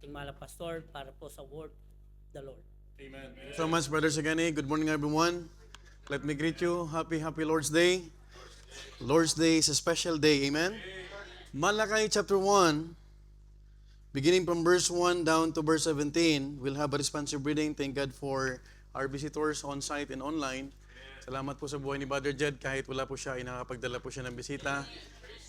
ating mahal na pastor para po sa word the Lord. Amen. Thank you so much, Brother Sagani. Good morning, everyone. Let me greet you. Happy Lord's Day. Lord's Day is a special day. Amen. Malachi chapter 1, beginning from verse 1 down to verse 17, we'll have a responsive reading. Thank God for our visitors on-site and online. Salamat po sa buhay ni Brother Jed. Kahit wala po siya, nakapagdala po siya ng bisita.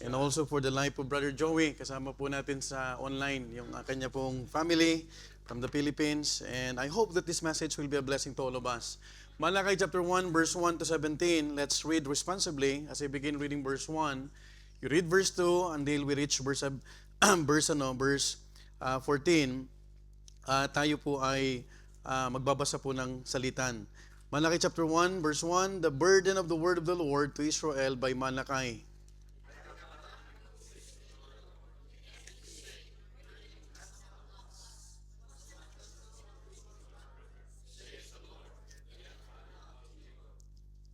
And also for the life of Brother Joey. Kasama po natin sa online yung kanya pong family from the Philippines. And I hope that this message will be a blessing to all of us. Malachi chapter 1, verse 1 to 17. Let's read responsibly as I begin reading verse 1. You read verse 2 until we reach verse 14. Tayo po ay magbabasa po ng salitan. Malachi chapter 1, verse 1. The burden of the word of the Lord to Israel by Malachi.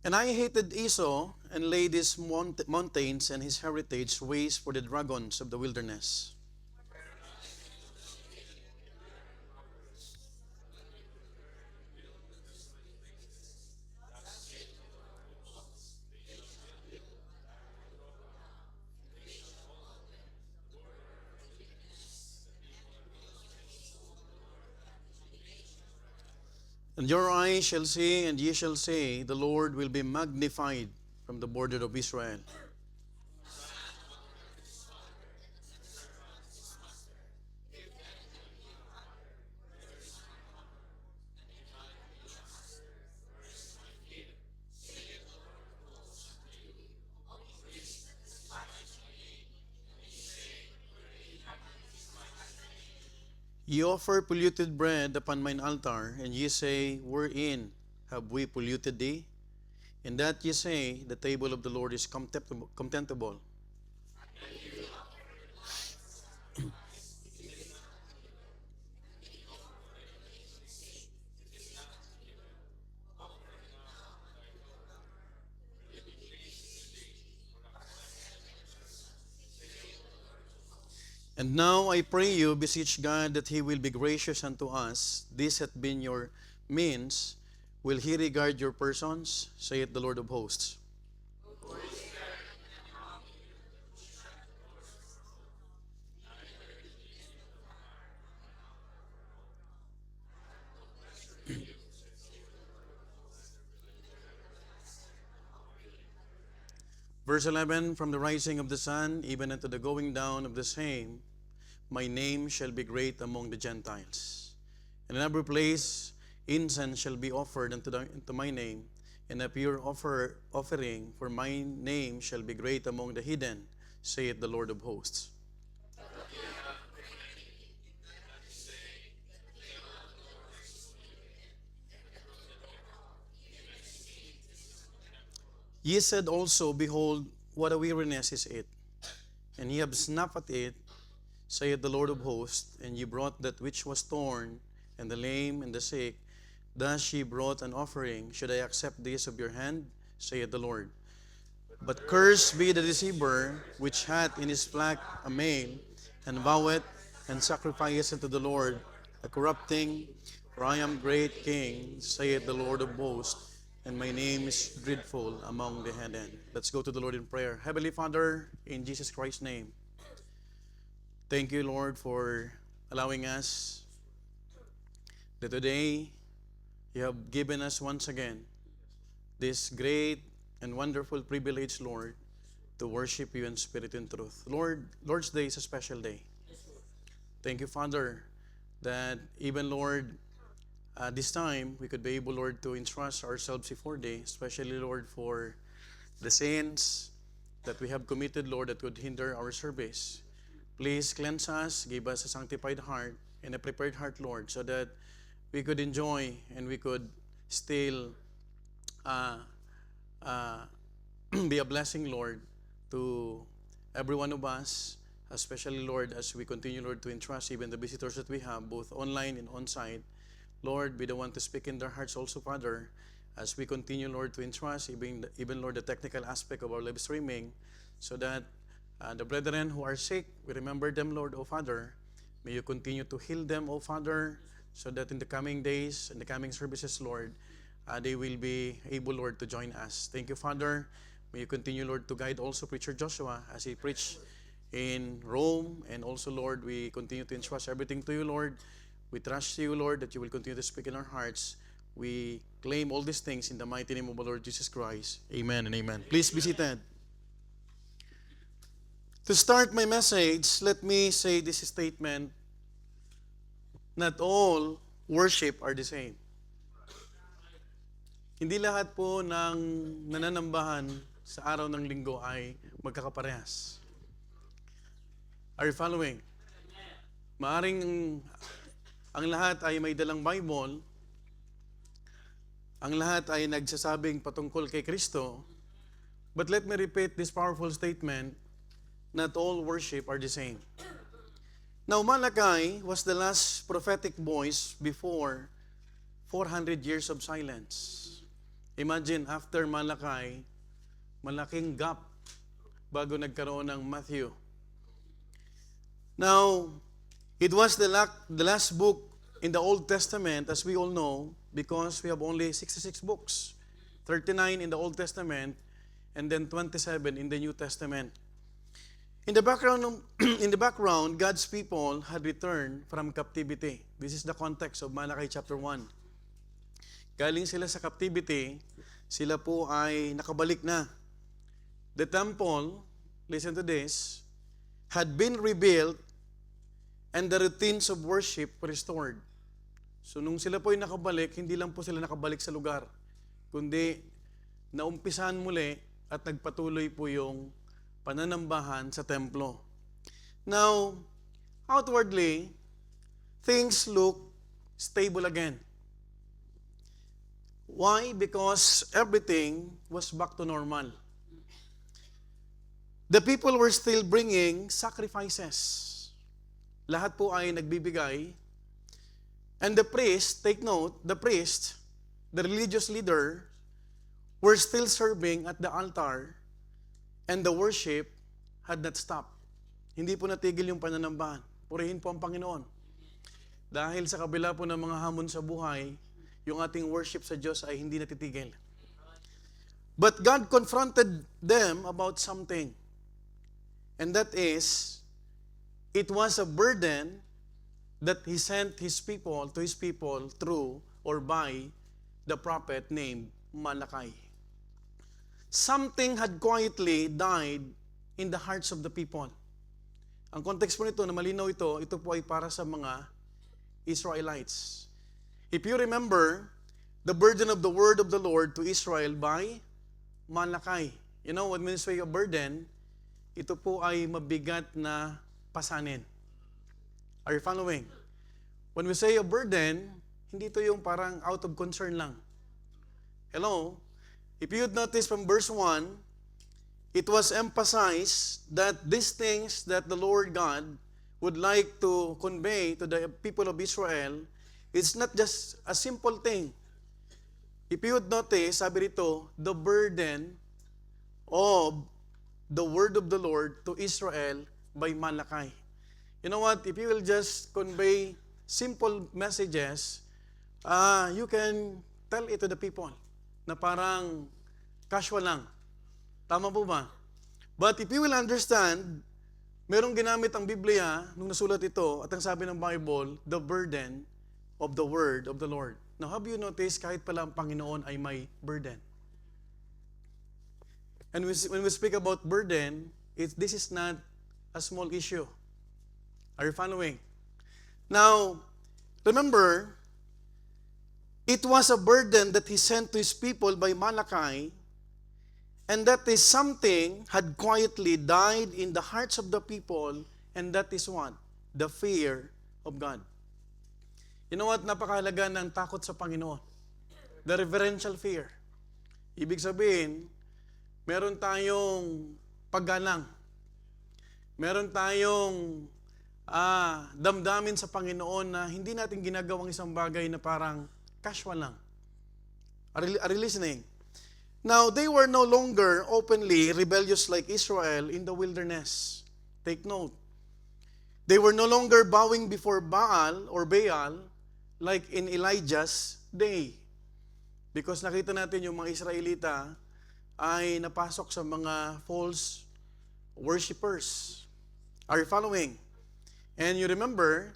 And I hated Esau, and laid his mountains and his heritage waste for the dragons of the wilderness. And your eyes shall see, and ye shall say, the Lord will be magnified from the border of Israel. Ye offer polluted bread upon mine altar, and ye say, wherein have we polluted thee? In that ye say, the table of the Lord is contemptible. And now I pray you, beseech God that He will be gracious unto us. This hath been your means. Will He regard your persons? Saith the Lord of hosts. Verse 11, from the rising of the sun, even unto the going down of the same, my name shall be great among the Gentiles. And in every place incense shall be offered unto my name, and a pure offering for my name shall be great among the heathen, saith the Lord of hosts. Ye said also, behold, what a weariness is it, and ye have snuffed at it, saith the Lord of hosts, and ye brought that which was torn, and the lame, and the sick. Thus ye brought an offering. Should I accept this of your hand? Saith the Lord. But cursed be the deceiver, which hath in his flack a male, and voweth, and sacrificeth unto the Lord, a corrupting. For I am great king, saith the Lord of hosts, and my name is dreadful among the heathen. Let's go to the Lord in prayer. Heavenly Father, in Jesus Christ's name, thank you, Lord, for allowing us that today you have given us once again this great and wonderful privilege, Lord, to worship you in spirit and truth. Lord's Day is a special day. Thank you, Father, that even, Lord, this time we could be able, Lord, to entrust ourselves before thee, especially, Lord, for the sins that we have committed, Lord, that could hinder our service. Please cleanse us, give us a sanctified heart and a prepared heart, Lord, so that we could enjoy and we could still be a blessing, Lord, to every one of us, especially, Lord, as we continue, Lord, to entrust even the visitors that we have, both online and on-site. Lord, be the one to speak in their hearts also, Father, as we continue, Lord, to entrust even Lord, the technical aspect of our live streaming, so that the brethren who are sick, we remember them, Lord, O Father, May you continue to heal them, O Father, so that in the coming days and the coming services, Lord, they will be able, Lord, to join us. Thank you, Father. May you continue, Lord, to guide also Preacher Joshua as he preached in Rome. And also, Lord, we continue to entrust everything to you, Lord. We trust you, Lord, that you will continue to speak in our hearts. We claim all these things in the mighty name of our Lord Jesus Christ. Amen and amen. Please be seated. To start my message, let me say this statement. Not all worship are the same. Hindi lahat po ng nananambahan sa araw ng linggo ay magkakaparehas. Are you following? Maaring ang lahat ay may dalang Bible, ang lahat ay nagsasabing patungkol kay Kristo, but let me repeat this powerful statement, not all worship are the same. Now, Malachi was the last prophetic voice before 400 years of silence. Imagine, after Malachi, malaking gap bago nagkaroon ng Matthew. Now, it was the last book in the Old Testament, as we all know, because we have only 66 books, 39 in the Old Testament, and then 27 in the New Testament. In the background, God's people had returned from captivity. This is the context of Malachi chapter 1. Galing sila sa captivity, sila po ay nakabalik na. The temple, listen to this, had been rebuilt and the routines of worship restored. So nung sila po ay nakabalik, hindi lang po sila nakabalik sa lugar, kundi naumpisahan muli at nagpatuloy po yung pananambahan sa templo. Now, outwardly, things look stable again. Why? Because everything was back to normal. The people were still bringing sacrifices. Lahat po ay nagbibigay. And the priest, take note, the priest, the religious leader, were still serving at the altar. And the worship had not stopped. Hindi po natigil yung pananambahan. Purihin po ang Panginoon. Dahil sa kabila po ng mga hamon sa buhay, yung ating worship sa Diyos ay hindi natitigil. But God confronted them about something. And that is, it was a burden that He sent His people to His people through or by the prophet named Malachi. Something had quietly died in the hearts of the people. Ang context po nito, na malinaw ito po ay para sa mga Israelites. If you remember, the burden of the word of the Lord to Israel by Malachi. You know, when we say a burden, ito po ay mabigat na pasanin. Are you following? When we say a burden, hindi ito yung parang out of concern lang. Hello? If you'd notice from verse 1, it was emphasized that these things that the Lord God would like to convey to the people of Israel, it's not just a simple thing. If you would notice, sabi rito, the burden of the word of the Lord to Israel by Malachi. You know what? If you will just convey simple messages, you can tell it to the people na parang casual lang. Tama po ba? But if you will understand, merong ginamit ang Biblia nung nasulat ito at ang sabi ng Bible, the burden of the word of the Lord. Now, have you noticed kahit pala ang Panginoon ay may burden? And when we speak about burden, this is not a small issue. Are you following? Now, remember, it was a burden that He sent to His people by Malachi, and that is something had quietly died in the hearts of the people, and that is what? The fear of God. You know what? Napakahalaga ng takot sa Panginoon. The reverential fear. Ibig sabihin, meron tayong paggalang. Meron tayong damdamin sa Panginoon na hindi natin ginagawang isang bagay na parang casual lang. Are you listening? Now, they were no longer openly rebellious like Israel in the wilderness. Take note. They were no longer bowing before Baal or Baal like in Elijah's day. Because nakita natin yung mga Israelita ay napasok sa mga false worshipers. Are you following? And you remember,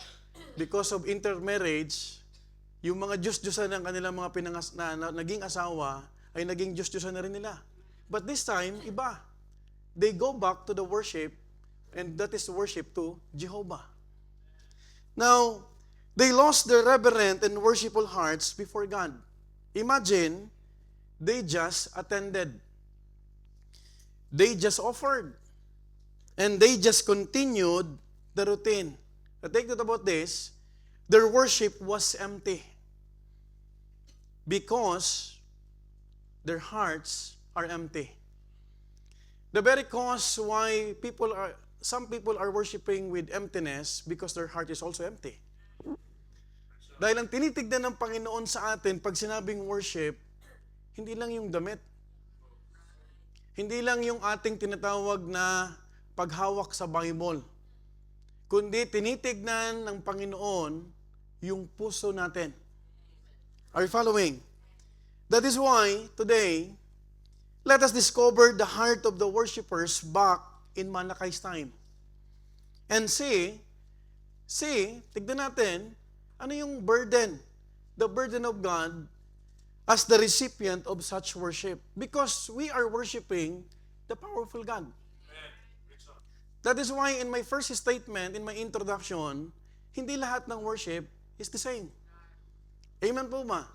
because of intermarriage, yung mga Diyos-Diyosan ng kanilang mga naging asawa ay naging Diyos-Diyosan na rin nila. But this time, iba. They go back to the worship, and that is worship to Jehovah. Now, they lost their reverent and worshipful hearts before God. Imagine, they just attended. They just offered. And they just continued the routine. The take note about this, their worship was empty. Because their hearts are empty. The very cause why some people are worshiping with emptiness because their heart is also empty. Dahil ang tinitignan ng Panginoon sa atin pag sinabing worship, hindi lang yung damit. Hindi lang yung ating tinatawag na paghawak sa Bible. Kundi tinitignan ng Panginoon yung puso natin. Are you following? That is why today, let us discover the heart of the worshipers back in Malakai's time. And see, tignan natin, ano yung burden? The burden of God as the recipient of such worship. Because we are worshiping the powerful God. That is why in my first statement, in my introduction, hindi lahat ng worship is the same. Amen po ba?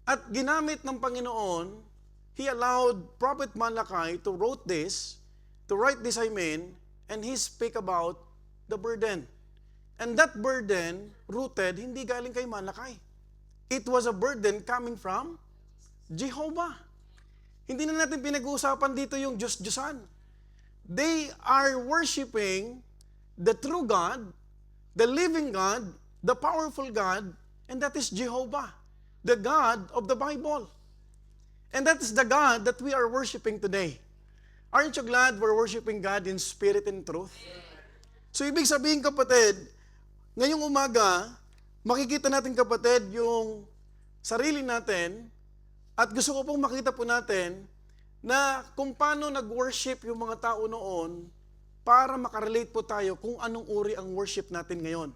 At ginamit ng Panginoon, He allowed Prophet Malachi to write this, and he speak about the burden. And that burden, rooted, hindi galing kay Malachi. It was a burden coming from Jehovah. Hindi na natin pinag-uusapan dito yung Diyos-Diyosan. They are worshiping the true God, the living God, the powerful God, and that is Jehovah, the God of the Bible. And that is the God that we are worshiping today. Aren't you glad we're worshiping God in spirit and truth? So ibig sabihin, kapatid, ngayong umaga, makikita natin, kapatid, yung sarili natin, at gusto ko pong makita po natin na kung paano nag-worship yung mga tao noon para makarelate po tayo kung anong uri ang worship natin ngayon.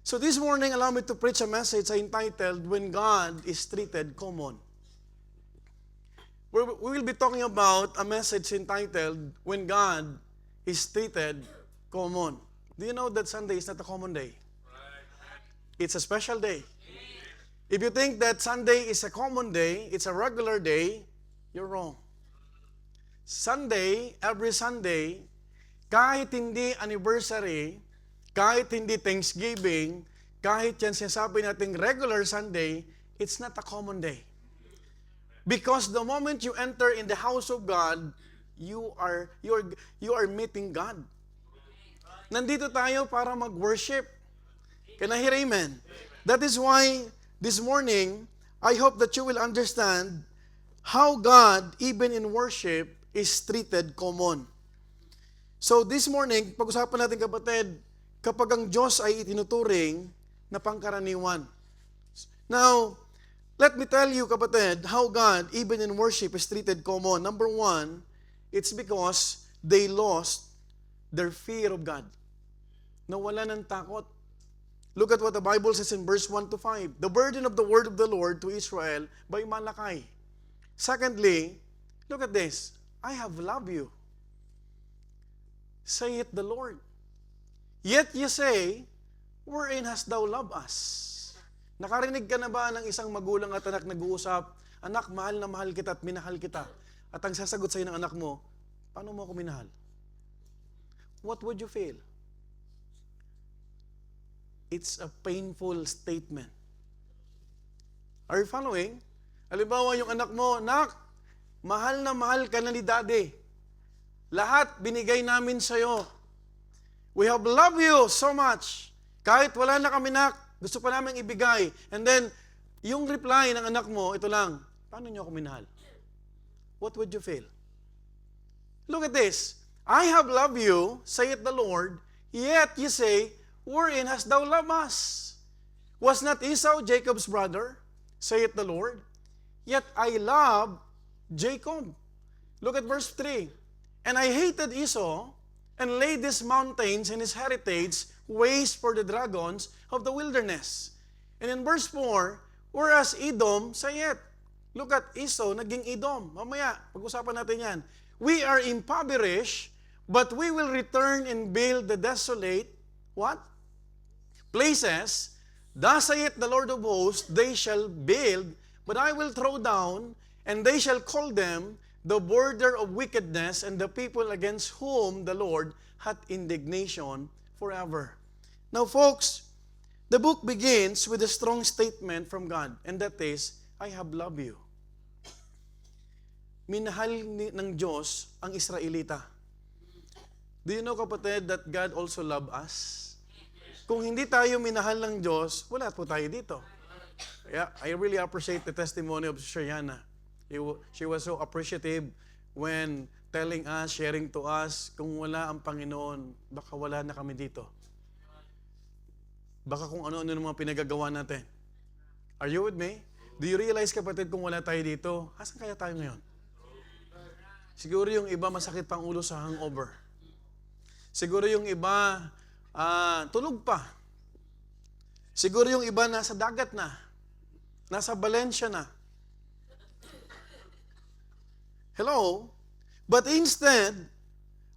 So this morning, allow me to preach a message entitled, When God is Treated Common. We will be talking about a message entitled, When God is Treated Common. Do you know that Sunday is not a common day? It's a special day. If you think that Sunday is a common day, it's a regular day, you're wrong. Sunday, every Sunday, kahit hindi anniversary, kahit hindi Thanksgiving, kahit yan sinasabi nating regular Sunday, it's not a common day. Because the moment you enter in the house of God, you are meeting God. Nandito tayo para mag-worship. Can I hear amen? That is why this morning, I hope that you will understand how God, even in worship, is treated common. So this morning, pag-usapan natin, kapatid, kapag ang Diyos ay itinuturing na pangkaraniwan. Now, let me tell you, kapatid, how God, even in worship, is treated common. Number one, it's because they lost their fear of God. Nawala ng takot. Look at what the Bible says in verse 1 to 5. The burden of the word of the Lord to Israel by Malachi. Secondly, look at this. I have loved you, saith the Lord. Yet you say, wherein hast thou loved us? Nakarinig ka na ba ng isang magulang at anak nag-uusap, anak, mahal na mahal kita at minahal kita. At ang sasagot sa'yo ng anak mo, paano mo ako minahal? What would you feel? It's a painful statement. Are you following? Halimbawa yung anak mo, nak, mahal na mahal ka na ni daddy. Lahat binigay namin sa'yo. We have loved you so much. Kahit wala na kami, nak, gusto pa namin ibigay. And then, yung reply ng anak mo, ito lang, paano niyo ako minahal? What would you feel? Look at this. I have loved you, saith the Lord, Yet you say, wherein hast thou loved us? Was not Esau Jacob's brother, saith the Lord? Yet I love Jacob. Look at verse 3. And I hated Esau, and laid these mountains and his heritage waste for the dragons of the wilderness. And in verse 4, whereas Edom saith, look at Esau, naging Edom. Mamaya, pag-usapan natin yan. We are impoverished, but we will return and build the desolate, what? Places. Thus saith the Lord of hosts, they shall build, but I will throw down, and they shall call them the border of wickedness, and the people against whom the Lord hath indignation forever. Now folks, the book begins with a strong statement from God, and that is, I have loved you. Minahal ng Diyos ang Israelita. Do you know, kapatid, that God also loved us? Kung hindi tayo minahal ng Diyos, wala po tayo dito. Yeah, I really appreciate the testimony of Shayana. She was so appreciative when telling us, sharing to us, kung wala ang Panginoon, baka wala na kami dito. Baka kung ano-ano ng mga pinagagawa natin. Are you with me? Do you realize, kapatid, kung wala tayo dito, asan kaya tayo ngayon? Siguro yung iba masakit pang ulo sa hangover. Siguro yung iba tulog pa. Siguro yung iba nasa dagat na. Nasa Valencia na. Hello? But instead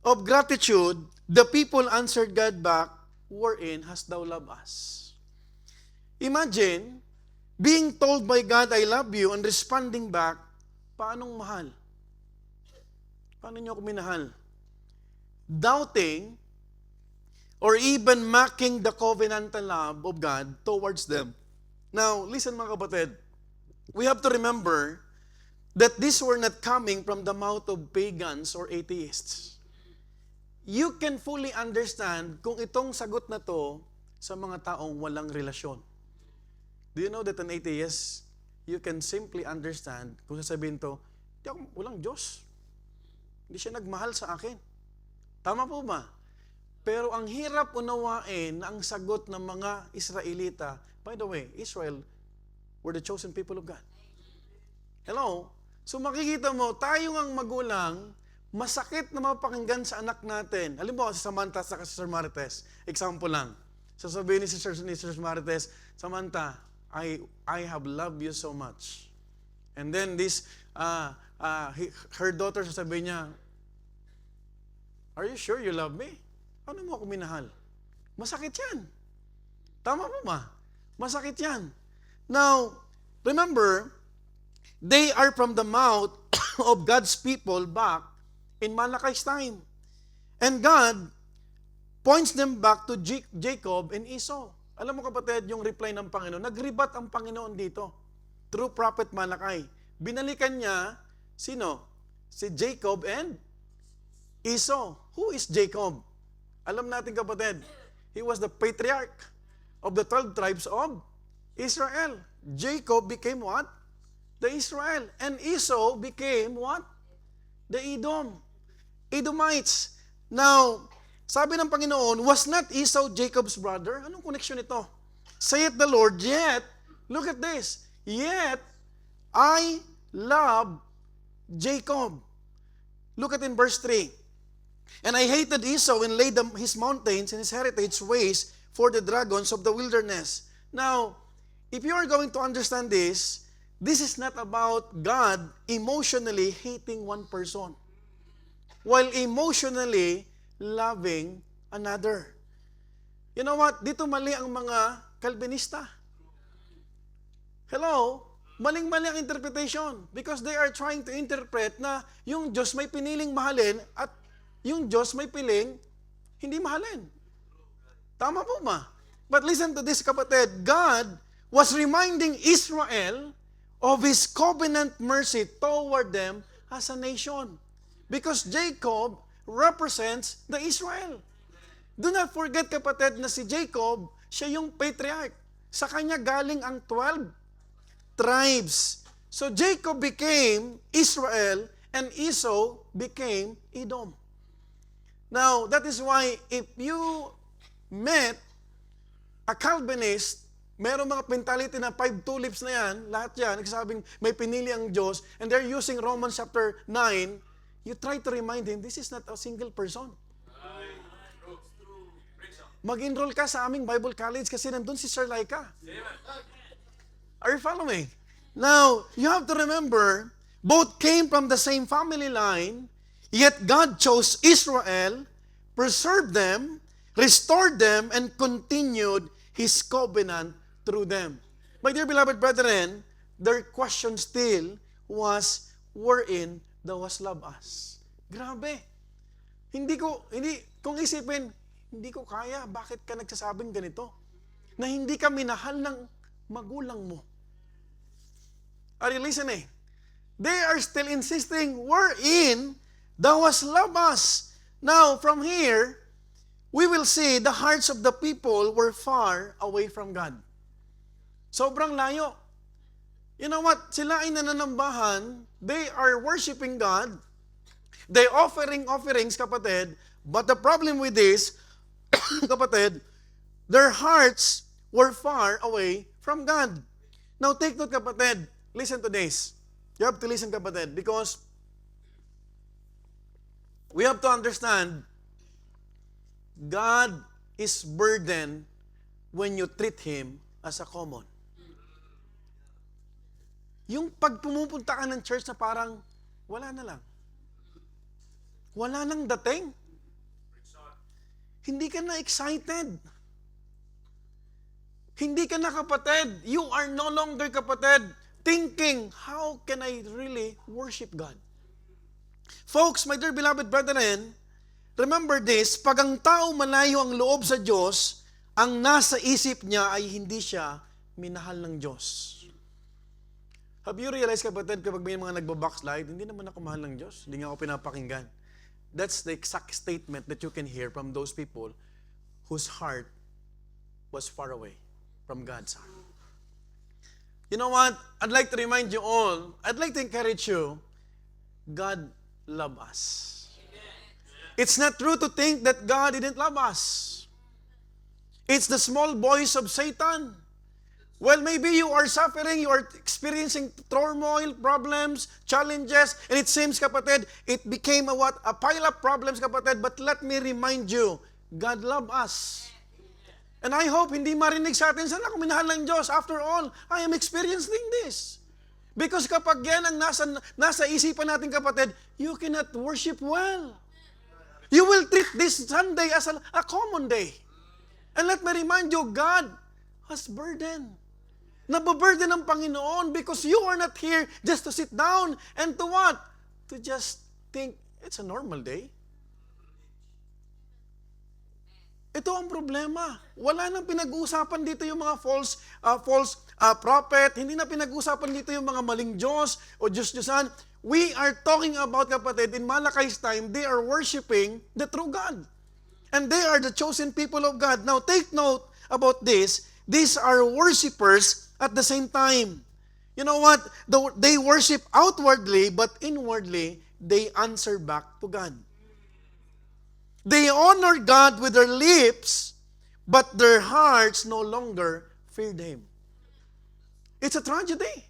of gratitude, the people answered God back, wherein hast thou loved us? Imagine, being told by God, I love you, and responding back, paanong mahal? Paano niyo ako minahal? Doubting, or even mocking the covenantal love of God towards them. Now, listen mga kapatid, we have to remember that these were not coming from the mouth of pagans or atheists. You can fully understand kung itong sagot na to sa mga taong walang relasyon. Do you know that an atheist, you can simply understand kung sasabihin to, walang Diyos. Hindi siya nagmahal sa akin. Tama po ba? Pero ang hirap unawain na ang sagot ng mga Israelita, by the way, Israel were the chosen people of God. Hello? So makikita mo, tayo ang magulang, masakit na mapakinggan sa anak natin. Halimbawa, si Samantha sa si Sir Marites. Example lang. Sasabihin ni Sir Marites, Samantha, I have loved you so much. And then this, her daughter sasabihin niya, are you sure you love me? Ano mo ako minahal? Masakit yan. Tama mo ba? Masakit yan. Now, remember, they are from the mouth of God's people back in Malachi's time. And God points them back to Jacob and Esau. Alam mo kapatid, yung reply ng Panginoon, nagribat ang Panginoon dito through Prophet Malachi. Binalikan niya, sino? Si Jacob and Esau. Who is Jacob? Alam natin kapatid, he was the patriarch of the 12 tribes of Israel. Jacob became what? The Israel. And Esau became what? The Edom. Edomites. Now, sabi ng Panginoon, was not Esau Jacob's brother? Anong connection ito? Saith the Lord, yet, look at this, yet I love Jacob. Look at in verse 3. And I hated Esau and laid his mountains and his heritage waste for the dragons of the wilderness. Now, if you are going to understand this is not about God emotionally hating one person, while emotionally loving another. You know what? Dito mali ang mga Calvinista. Hello? Maling-mali ang interpretation because they are trying to interpret na yung Diyos may piniling mahalin at yung Diyos may piling hindi mahalin. Tama po ba? But listen to this kapatid. God was reminding Israel of His covenant mercy toward them as a nation. Because Jacob represents the Israel. Do not forget kapatid na si Jacob, siya yung patriarch. Sa kanya galing ang 12 tribes. So Jacob became Israel and Esau became Edom. Now, that is why if you met a Calvinist, merong mga mentality na 5 tulips na yan, lahat yan, nagsasabing may pinili ang Diyos, and they're using Romans chapter 9, you try to remind him, this is not a single person. Mag-enroll ka sa aming Bible College kasi nandun si Sir Laika. Are you following? Now, you have to remember, both came from the same family line, yet God chose Israel, preserved them, restored them, and continued His covenant through them. My dear beloved brethren, their question still was, wherein thou hast loved us. Grabe. Kung isipin, hindi ko kaya, bakit ka nagsasabing ganito? Na hindi ka minahal ng magulang mo. Are you listening? They are still insisting, wherein thou hast loved us. Now, from here, we will see the hearts of the people were far away from God. Sobrang layo. You know what? Sila ay nananambahan. They are worshiping God. They offering offerings, kapatid. But the problem with this, kapatid, their hearts were far away from God. Now take note, kapatid. Listen to this. You have to listen, kapatid, because we have to understand God is burdened when you treat Him as a common. Yung pag pumupunta ka ng church na parang wala na lang. Wala nang dating. Hindi ka na excited. Hindi ka na, kapatid. You are no longer, kapatid, thinking, how can I really worship God? Folks, my dear beloved brethren, remember this, pag ang tao malayo ang loob sa Diyos, ang nasa isip niya ay hindi siya minahal ng Diyos. Have you realized, kapatid, kapag may mga nagbabackslide, hindi naman ako mahal ng Diyos, hindi nga ako pinapakinggan. That's the exact statement that you can hear from those people whose heart was far away from God's heart. You know what? I'd like to remind you all, I'd like to encourage you, God loves us. It's not true to think that God didn't love us. It's the small voice of Satan. Well, maybe you are suffering, you are experiencing turmoil, problems, challenges, and it seems, kapatid, it became a pile of problems, kapatid, but let me remind you, God loves us. And I hope hindi marinig sa atin, sana kung minahal ng Diyos. After all, I am experiencing this. Because kapag yan ang nasa isipan natin, kapatid, you cannot worship well. You will treat this Sunday as a common day. And let me remind you, God has burden. Nababurden ng Panginoon because you are not here just to sit down and to what? To just think, it's a normal day. Ito ang problema. Wala nang pinag-uusapan dito yung mga false prophet. Hindi na pinag-uusapan dito yung mga maling Diyos o Diyos-Diyosan. We are talking about, kapatid, in Malachi's time, they are worshiping the true God. And they are the chosen people of God. Now, take note about this. These are worshipers at the same time. You know what? They worship outwardly, but inwardly, they answer back to God. They honor God with their lips, but their hearts no longer feared Him. It's a tragedy.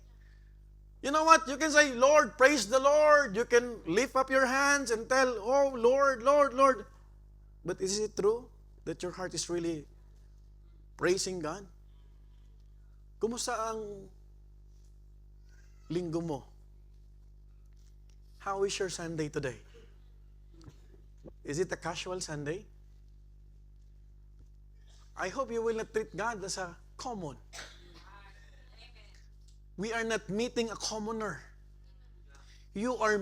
You know what? You can say, Lord, praise the Lord. You can lift up your hands and tell, oh, Lord, Lord, Lord. But is it true that your heart is really praising God? Kumusta ang linggo mo? How is your Sunday today? Is it a casual Sunday? I hope you will not treat God as a common. We are not meeting a commoner. We are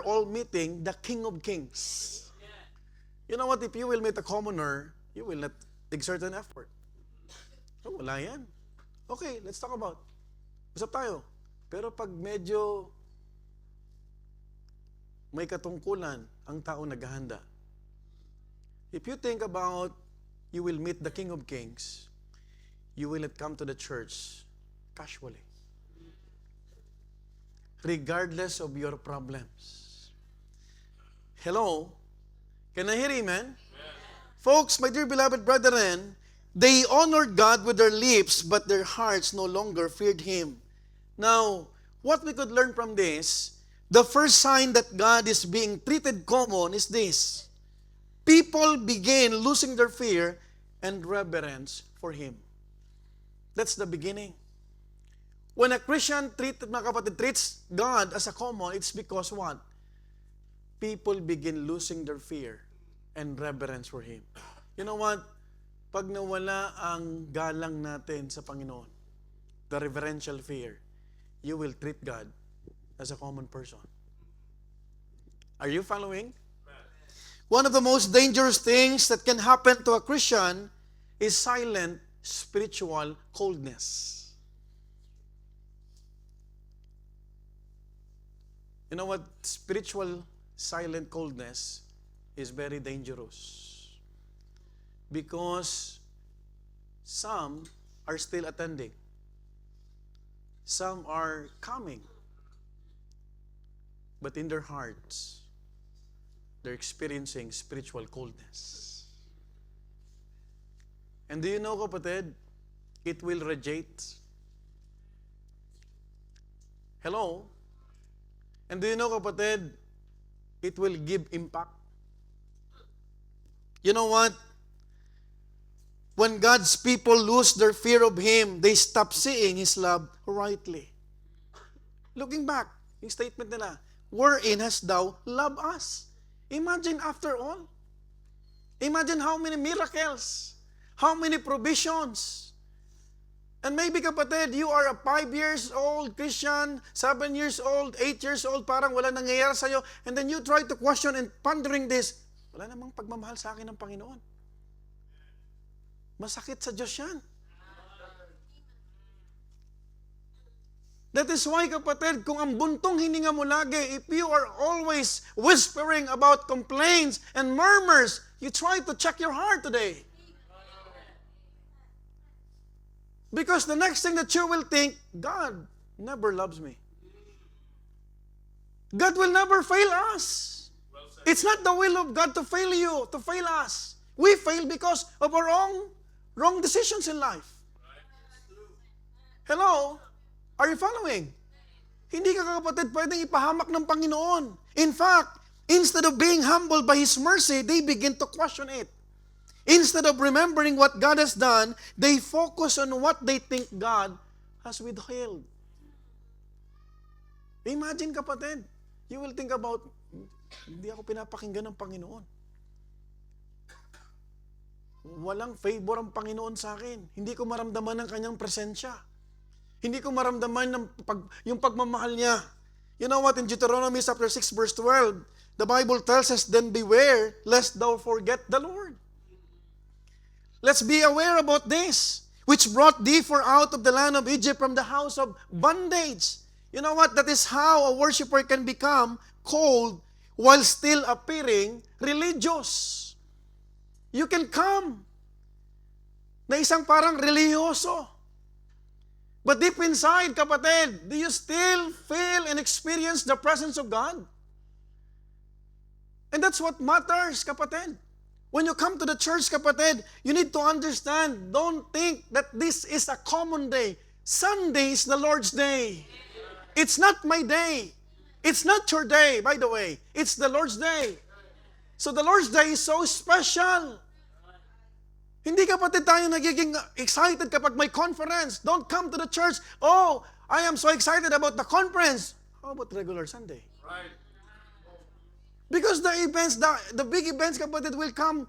all meeting the King of Kings. You know what? If you will meet a commoner, you will not exert an effort. Oh, wala yan. Okay, let's talk about. Usap tayo. Pero pag medyo may katungkulan ang tao naghahanda. If you think about you will meet the King of Kings, you will not come to the church casually. Regardless of your problems. Hello? Can I hear amen? Folks, my dear beloved brethren, they honored God with their lips, but their hearts no longer feared Him. Now, what we could learn from this, the first sign that God is being treated common is this. People begin losing their fear and reverence for Him. That's the beginning. When a Christian mga kapatid, treats God as a common, it's because what? People begin losing their fear and reverence for Him. You know what? Pag nawala ang galang natin sa Panginoon, the reverential fear, you will treat God as a common person. Are you following? One of the most dangerous things that can happen to a Christian is silent spiritual coldness. You know what? Spiritual silent coldness is very dangerous. Because some are still attending. Some are coming. But in their hearts, they're experiencing spiritual coldness. And do you know, kapatid, it will radiate. Hello? And do you know, kapatid, it will give impact. You know what? When God's people lose their fear of Him, they stop seeing His love rightly. Looking back, yung statement nila, wherein hast thou loved us? Imagine after all. Imagine how many miracles, how many provisions. And maybe kapatid, you are a 5 years old Christian, 7 years old, 8 years old, parang wala nangyayari sa'yo, and then you try to question and pondering this, wala namang pagmamahal sa akin ng Panginoon. Masakit sa Diyos yan. That is why, kapatid, kung ang buntong hininga mo lagi, if you are always whispering about complaints and murmurs, you try to check your heart today. Because the next thing that you will think, God never loves me. God will never fail us. It's not the will of God to fail you, to fail us. We fail because of our wrong decisions in life. Hello? Are you following? Hindi ka, kapatid, pwedeng ipahamak ng Panginoon. In fact, instead of being humbled by His mercy, they begin to question it. Instead of remembering what God has done, they focus on what they think God has withheld. Imagine, kapatid, you will think about, hindi ako pinapakinggan ng Panginoon. Walang favor ang Panginoon sa akin. Hindi ko maramdaman ang Kanyang presensya. Hindi ko maramdaman yung pagmamahal niya. You know what? In Deuteronomy chapter 6 verse 12, the Bible tells us, then beware lest thou forget the Lord. Let's be aware about this, which brought thee for out of the land of Egypt from the house of bondage. You know what? That is how a worshiper can become cold while still appearing religious. You can come na isang parang religyoso. But deep inside, kapatid, do you still feel and experience the presence of God? And that's what matters, kapatid. When you come to the church, kapatid, you need to understand, don't think that this is a common day. Sunday is the Lord's day. It's not my day. It's not your day, by the way. It's the Lord's day. So the Lord's day is so special. Hindi kapatid tayo nagiging excited kapag may conference. Don't come to the church. Oh, I am so excited about the conference. How about regular Sunday? Right. Because the events, the big events, kapatid, will come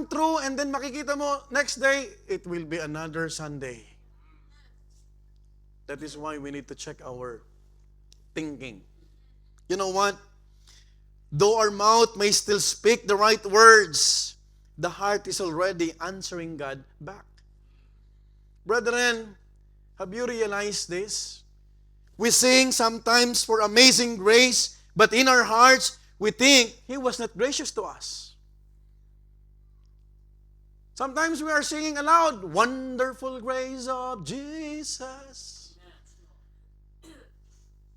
through, and then makikita mo next day it will be another Sunday. That is why we need to check our thinking. You know what? Though our mouth may still speak the right words, the heart is already answering God back. Brethren, have you realized this? We sing sometimes for amazing grace, but in our hearts, we think He was not gracious to us. Sometimes we are singing aloud, wonderful grace of Jesus.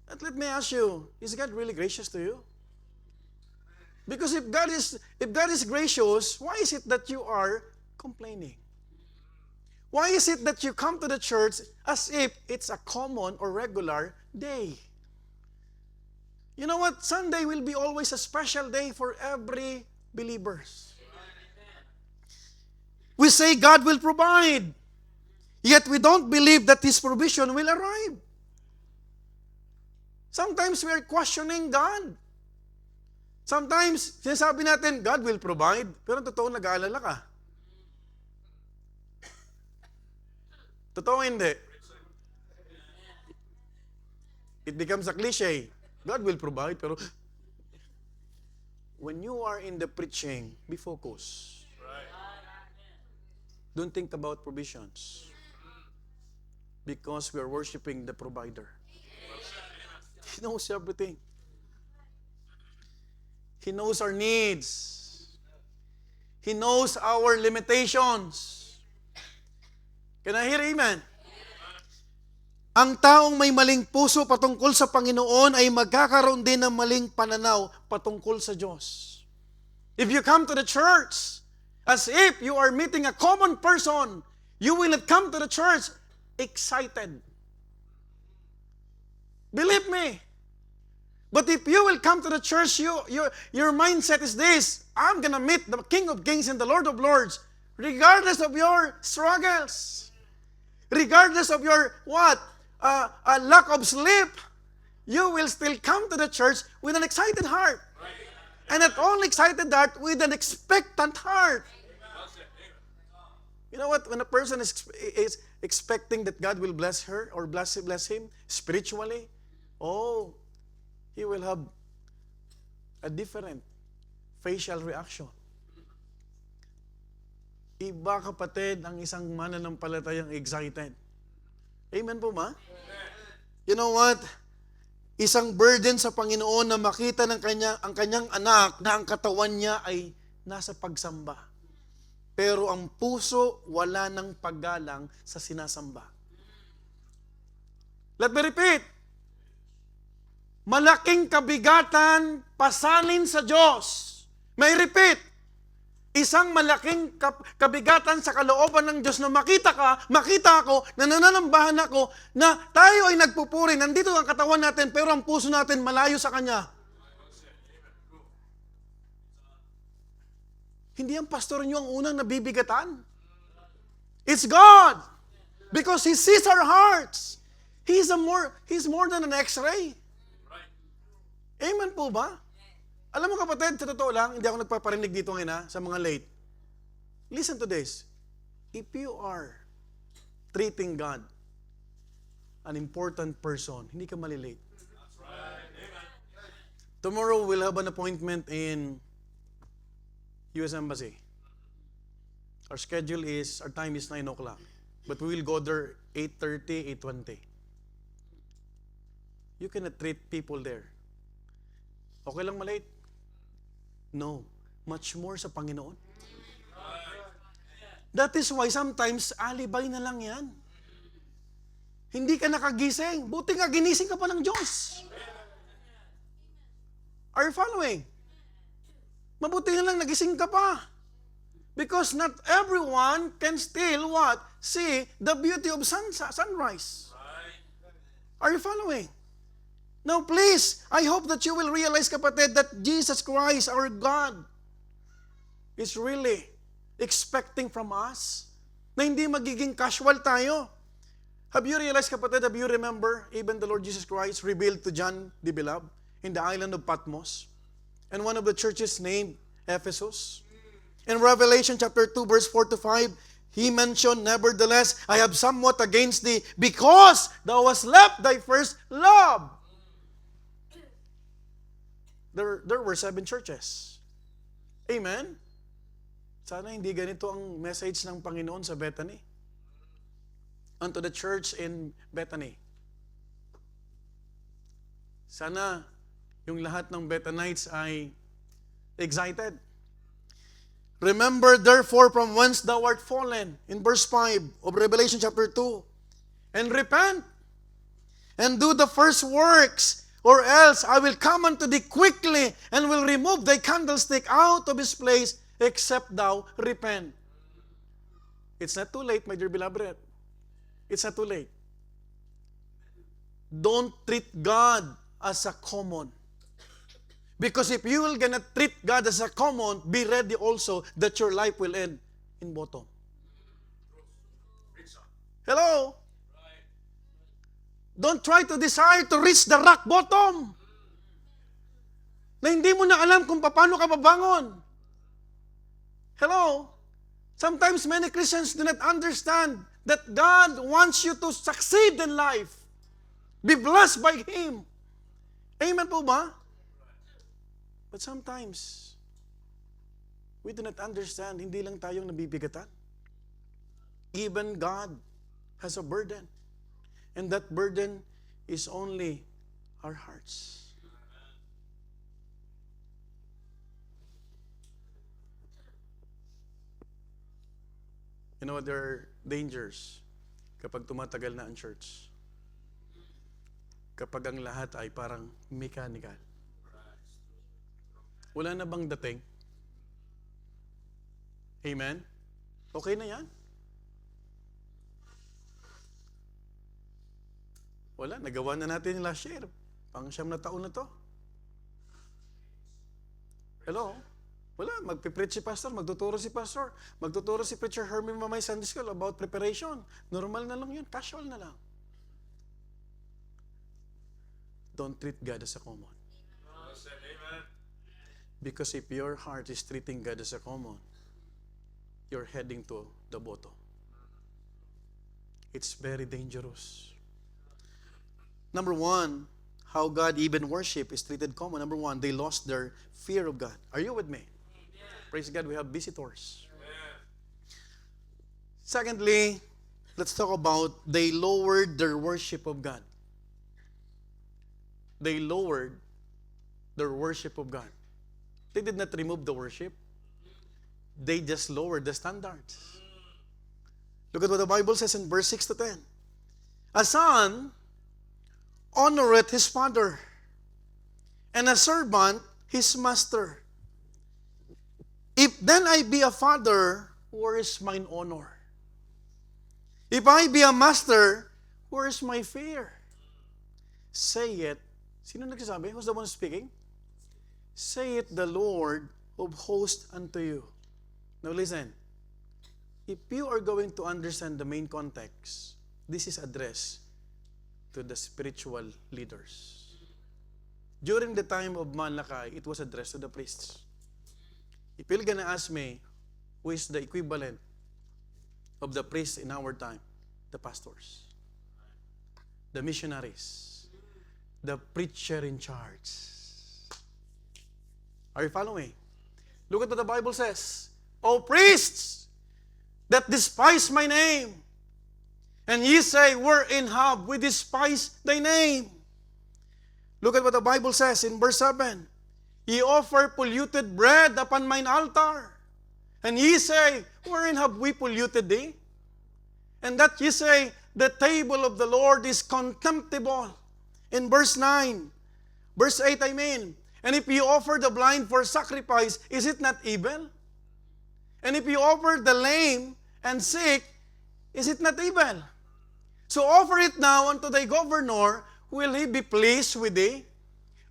But let me ask you, is God really gracious to you? Because if God is gracious, why is it that you are complaining? Why is it that you come to the church as if it's a common or regular day? You know what? Sunday will be always a special day for every believer. We say God will provide, yet we don't believe that His provision will arrive. Sometimes we are questioning God. Sometimes, sinasabi natin, God will provide, pero totoo nag-aalala ka. Totoo hindi. It becomes a cliche. God will provide, pero when you are in the preaching, be focused. Don't think about provisions. Because we are worshiping the provider. He knows everything. He knows our needs. He knows our limitations. Can I hear amen? Ang taong may maling puso patungkol sa Panginoon ay magkakaroon din ng maling pananaw patungkol sa Diyos. If you come to the church as if you are meeting a common person, you will not come to the church excited. Believe me. But if you will come to the church, your mindset is this: I'm gonna meet the King of Kings and the Lord of Lords, regardless of your struggles, regardless of your a lack of sleep, you will still come to the church with an excited heart. And not only excited heart, with an expectant heart. You know what? When a person is expecting that God will bless her or bless him spiritually, he will have a different facial reaction. Iba, kapatid, ang isang mananampalatayang excited. Amen po ba? You know what? Isang burden sa Panginoon na makita ng ang kanyang anak na ang katawan niya ay nasa pagsamba. Pero ang puso wala ng paggalang sa sinasamba. Let me repeat. Malaking kabigatan pasalin sa Diyos. May repeat. Isang malaking kabigatan sa kalooban ng Diyos na makita ako, na nananambahan ako, na tayo ay nagpupuri, nandito ang katawan natin, pero ang puso natin malayo sa Kanya. Hindi ang pastor niyo ang unang nabibigatan. It's God. Because He sees our hearts. He's more than an X-ray. Amen po ba? Alam mo kapatid, sa totoo lang, hindi ako nagpaparinig dito ngayon sa mga late. Listen to this. If you are treating God an important person, hindi ka malilate. That's right. Amen. Tomorrow we'll have an appointment in US Embassy. Our time is 9 o'clock. But we will go there 8:30, 8:20. You cannot treat people there. Okay lang malate? No. Much more sa Panginoon. That is why sometimes alibay na lang yan. Hindi ka nakagising. Buti nga ginising ka pa ng Diyos. Are you following? Mabuti na lang nagising ka pa. Because not everyone can still see the beauty of sunrise. Are you following? Now please, I hope that you will realize, kapatid, that Jesus Christ, our God, is really expecting from us na hindi magiging casual tayo. Have you realized, kapatid, have you remember, even the Lord Jesus Christ revealed to John the Beloved in the island of Patmos, and one of the churches named Ephesus? In Revelation chapter 2, verse 4-5, He mentioned, nevertheless, I have somewhat against thee, because thou hast left thy first love. There were 7 churches. Amen? Sana hindi ganito ang message ng Panginoon sa Bethany. Unto the church in Bethany. Sana yung lahat ng Bethanites ay excited. Remember therefore from whence thou art fallen, in verse 5 of Revelation chapter 2, and repent, and do the first works, or else I will come unto thee quickly, and will remove thy candlestick out of his place, except thou repent. It's not too late, my dear beloved. It's not too late. Don't treat God as a common. Because if you will gonna treat God as a common, be ready also that your life will end in bottom. Hello? Don't try to desire to reach the rock bottom. Na hindi mo na alam kung paano ka babangon. Hello? Sometimes many Christians do not understand that God wants you to succeed in life. Be blessed by Him. Amen po ba? But sometimes, we do not understand, hindi lang tayong nabibigatan. Even God has a burden. And that burden is only our hearts. You know, there are dangers kapag tumatagal na ang church. Kapag ang lahat ay parang mechanical. Wala na bang dating? Amen? Okay na yan? Wala, nagawa na natin last year. Pang-siyam na taon na to. Hello? Wala, magpipreach si pastor, magtuturo si pastor, magtuturo si preacher Hermie Mamay Sunday School about preparation. Normal na lang yun, casual na lang. Don't treat God as a common. Because if your heart is treating God as a common, you're heading to the bottom. It's very dangerous. Number one, how God even worship is treated common. Number one, they lost their fear of God. Are you with me? Amen. Praise God, we have visitors. Amen. Secondly, let's talk about they lowered their worship of God. They lowered their worship of God. They did not remove the worship. They just lowered the standards. Look at what the Bible says in verse 6 to 10. A son honoreth his father, and a servant his master. If then I be a father, where is mine honor? If I be a master, where is my fear? Say it. Sino nagsasabi? Who's the one speaking? Say it, the Lord of hosts unto you. Now listen. If you are going to understand the main context, this is addressed to the spiritual leaders. During the time of Malachi, it was addressed to the priests. If you're gonna ask me, who is the equivalent of the priests in our time? The pastors, the missionaries, the preacher in charge. Are you following? Look at what the Bible says. O priests that despise my name, and ye say, wherein have we despised thy name? Look at what the Bible says in verse 7. Ye offer polluted bread upon mine altar, and ye say, wherein have we polluted thee? And that ye say, the table of the Lord is contemptible. In verse 9, verse 8 I mean, and if you offer the blind for sacrifice, is it not evil? And if you offer the lame and sick, is it not evil? So offer it now unto thy governor. Will he be pleased with thee?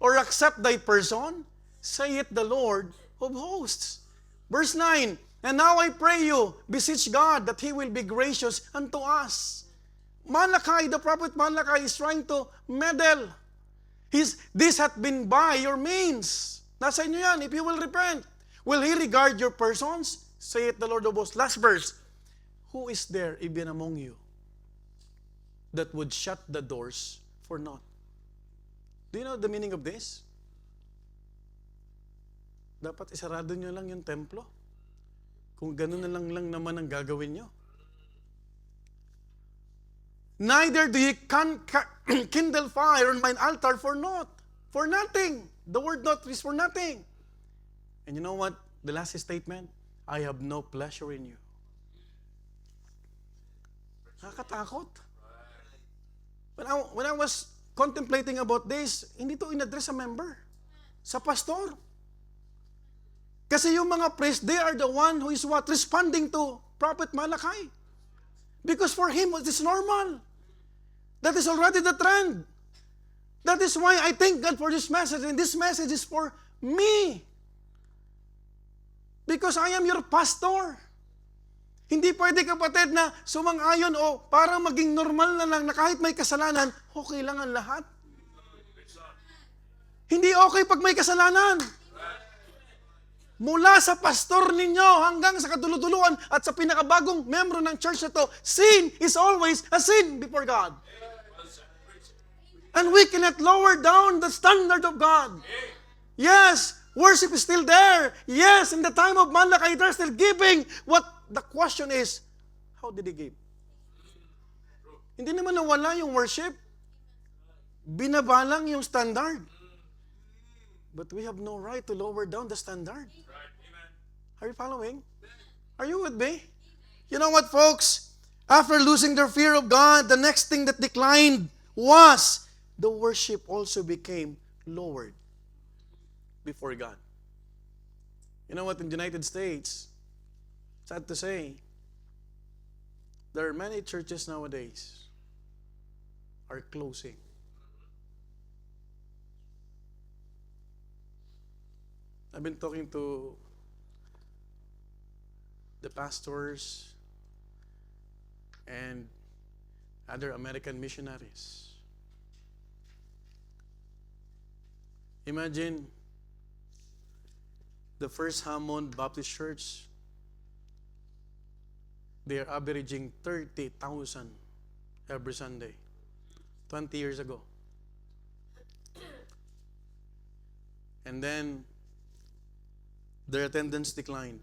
Or accept thy person? Say it the Lord of hosts. Verse 9, and now I pray you, beseech God that He will be gracious unto us. Malachi, the prophet Malachi is trying to meddle. This hath been by your means. Nasa inyo yan, if you will repent. Will He regard your persons? Say it the Lord of hosts. Last verse. Who is there even among you that would shut the doors for naught? Do you know the meaning of this? Dapat isarado nyo lang yung templo. Kung ganun na lang naman ang gagawin nyo. Neither do ye kindle fire on mine altar for naught. For nothing. The word naught is for nothing. And you know what? The last statement, I have no pleasure in you. Nakakatakot. When I was contemplating about this, hindi to in-address sa member, sa pastor. Kasi yung mga priest, they are the one who is what? Responding to Prophet Malachi. Because for him, it is normal. That is already the trend. That is why I thank God for this message. And this message is for me. Because I am your pastor. Hindi pwede, kapatid, na sumang-ayon o parang maging normal na lang na kahit may kasalanan, okay lang ang lahat. Hindi okay pag may kasalanan. Mula sa pastor ninyo hanggang sa kaduluduluan at sa pinakabagong membro ng church na to, sin is always a sin before God. And we cannot lower down the standard of God. Yes, worship is still there. Yes, in the time of Malachi, they're still giving. What the question is, how did they give? Hindi naman nawala yung worship. Binabalang yung standard. But we have no right to lower down the standard. Are you following? Are you with me? You know what, folks? After losing their fear of God, the next thing that declined was the worship also became lowered before God. You know what, in the United States, sad to say, there are many churches nowadays are closing. I've been talking to the pastors and other American missionaries. Imagine the First Hammond Baptist Church, they are averaging 30,000 every Sunday, 20 years ago. And then their attendance declined.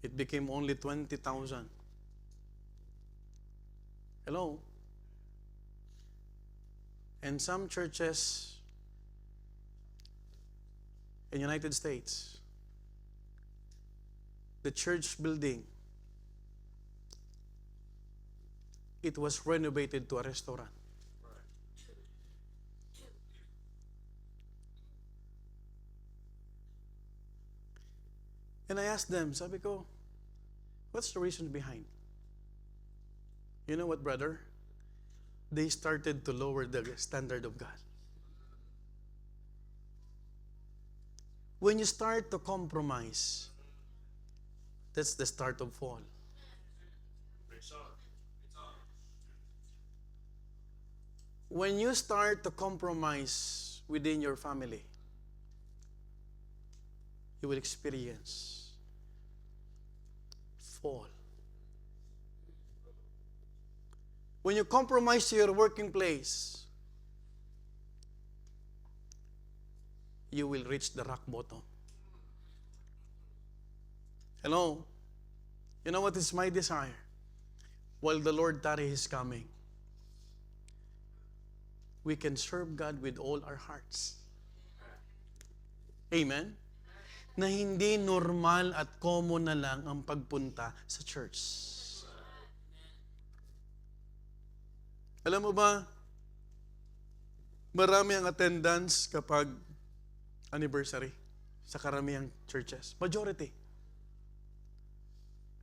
It became only 20,000. Hello? And some churches in the United States, the church building, it was renovated to a restaurant. And I asked them, sabi ko, what's the reason behind? You know what, brother? They started to lower the standard of God. When you start to compromise, that's the start of fall. When you start to compromise within your family, you will experience fall. When you compromise to your working place, you will reach the rock bottom. Hello? You know what is my desire? While the Lord tarry His coming, we can serve God with all our hearts. Amen? Na hindi normal at common na lang ang pagpunta sa church. Alam mo ba, marami ang attendance kapag anniversary sa karamihang churches. Majority.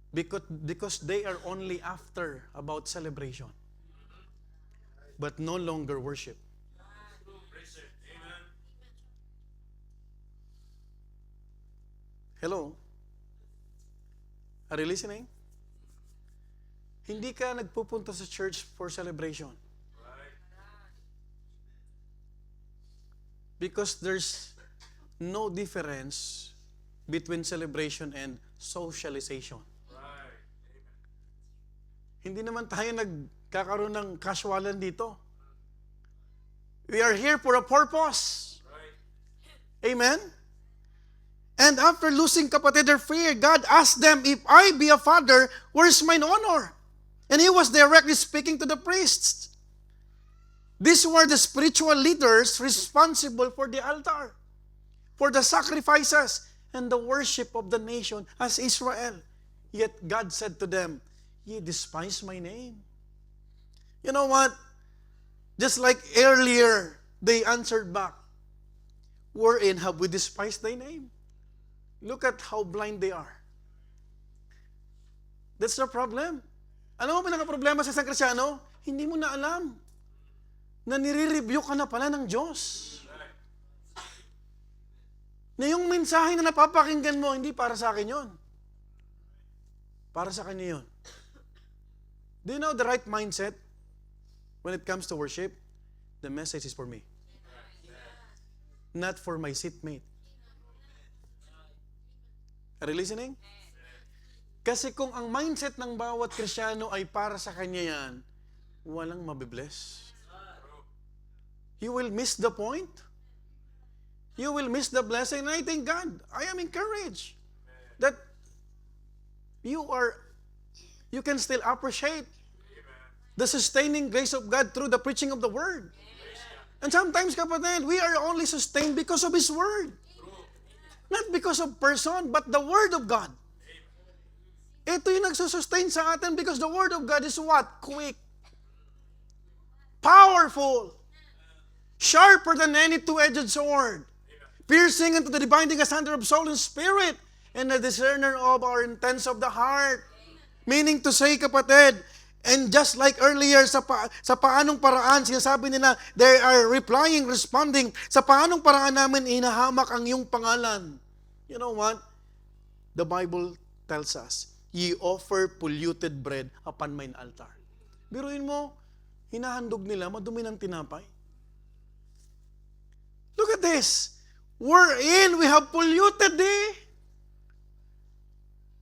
Because they are only after about celebration, but no longer worship. Hello? Are you listening? Hindi ka nagpupunta sa church for celebration. Because there's no difference between celebration and socialization. Hindi naman tayo nagkakaroon ng casualan dito. We are here for a purpose. Amen? And after losing, kapatid, their fear, God asked them, if I be a father, where's mine honor? And He was directly speaking to the priests. These were the spiritual leaders responsible for the altar, for the sacrifices, and the worship of the nation as Israel. Yet God said to them, ye despise my name. You know what? Just like earlier, they answered back, wherein have we despised thy name? Look at how blind they are. That's the problem. Ano mo pinaka-problema sa isang Kristyano? Hindi mo na alam na nire-review ka na pala ng Diyos. Na yung mensahe na napapakinggan mo, hindi para sa akin yon. Para sa kanya yon. Do you know the right mindset when it comes to worship? The message is for me. Not for my seatmate. Are you listening? Kasi kung ang mindset ng bawat Kristyano ay para sa kanya yan, walang mabibless. You will miss the point. You will miss the blessing. And I thank God, I am encouraged that you can still appreciate the sustaining grace of God through the preaching of the Word. And sometimes, kapatid, we are only sustained because of His Word. Not because of person, but the Word of God. Ito yung nagsusustain sa atin because the Word of God is what? Quick. Powerful. Sharper than any two-edged sword. Piercing into the dividing asunder of soul and spirit, and the discerner of our intents of the heart. Meaning to say, kapatid, and just like earlier, sa paanong paraan, sinasabi nila, they are replying, responding, sa paanong paraan namin inahamak ang iyong pangalan. You know what? The Bible tells us, ye offer polluted bread upon mine altar. Biruin mo, hinahandog nila, madumi ng tinapay. Look at this. Wherein we have polluted thee.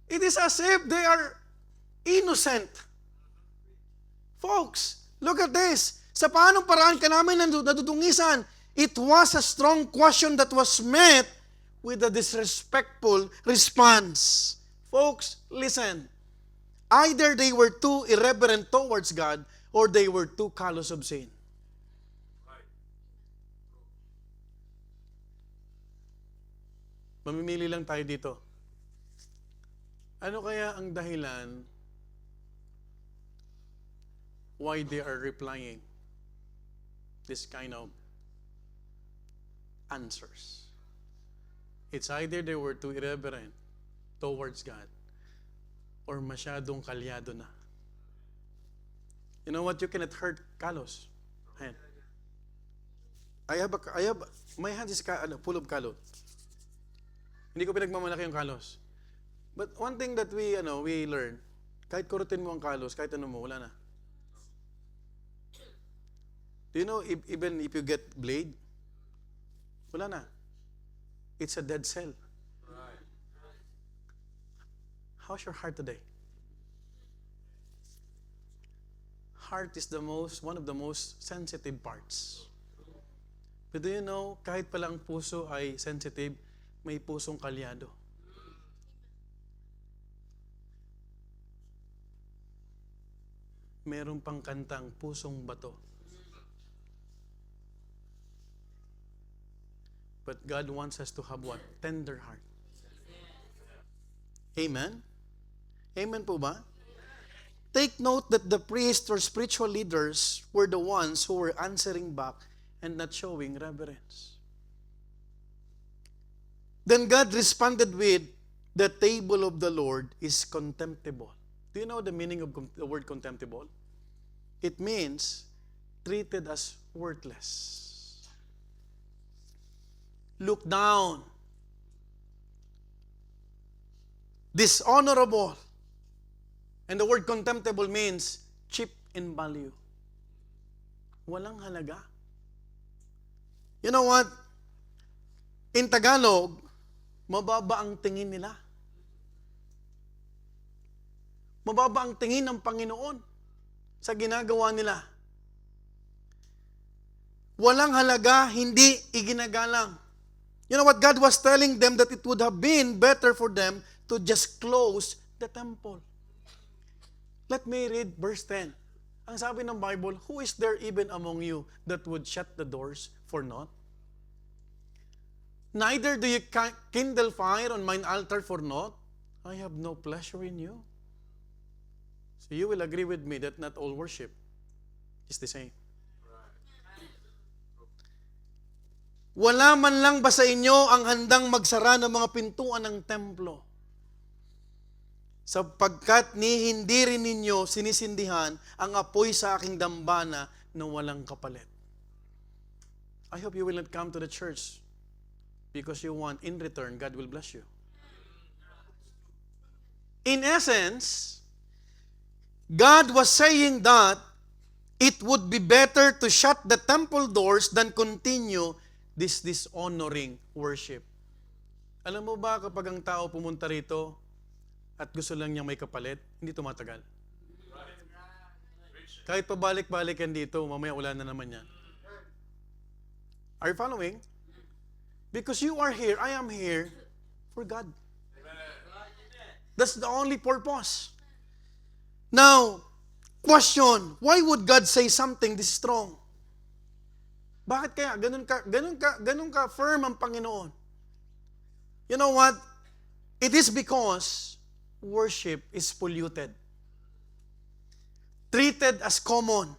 It is as if they are innocent. Folks, look at this. Sa paanong paraan ka namin nadudungisan? It was a strong question that was met with a disrespectful response. Folks, listen. Either they were too irreverent towards God or they were too callous of sin. Mamimili lang tayo dito. Ano kaya ang dahilan why they are replying this kind of answers? It's either they were too irreverent towards God or masyadong kalyado na. You know what? You cannot hurt kalos. Ayan. My hand is full of kalos. Hindi ko pinagmamalaki yung kalos. But one thing that we learn, kahit kurutin mo ang kalos, kahit ano mo, wala na. Do you know, even if you get blade, wala na. It's a dead cell. How's your heart today? Heart is one of the most sensitive parts. But do you know, kahit pala ang puso ay sensitive, may pusong kalyado. Meron pang kantang pusong bato. But God wants us to have what? Tender heart. Amen? Amen po ba? Take note that the priests or spiritual leaders were the ones who were answering back and not showing reverence. Then God responded with, the table of the Lord is contemptible. Do you know the meaning of the word contemptible? It means treated as worthless. Look down. Dishonorable. And the word contemptible means cheap in value. Walang halaga. You know what? In Tagalog, mababa ang tingin nila. Mababa ang tingin ng Panginoon sa ginagawa nila. Walang halaga, hindi iginagalang. You know what? God was telling them that it would have been better for them to just close the temple. Let me read verse 10. Ang sabi ng Bible, who is there even among you that would shut the doors for naught? Neither do you kindle fire on mine altar for naught. I have no pleasure in you. So you will agree with me that not all worship is the same. Wala man lang ba sa inyo ang handang magsara ng mga pintuan ng templo? Sapagkat hindi rin ninyo sinisindihan ang apoy sa aking dambana na walang kapalit. I hope you will not come to the church because you want, in return, God will bless you. In essence, God was saying that it would be better to shut the temple doors than continue this dishonoring worship. Alam mo ba kapag ang tao pumunta rito at gusto lang niyang may kapalit, hindi tumatagal. Kahit pabalik-balik yan dito, mamaya wala na naman yan. Are you following? Because you are here, I am here for God. That's the only purpose. Now, question, why would God say something this strong? Bakit kaya ganun ka firm ang Panginoon? You know what? It is because worship is polluted. Treated as common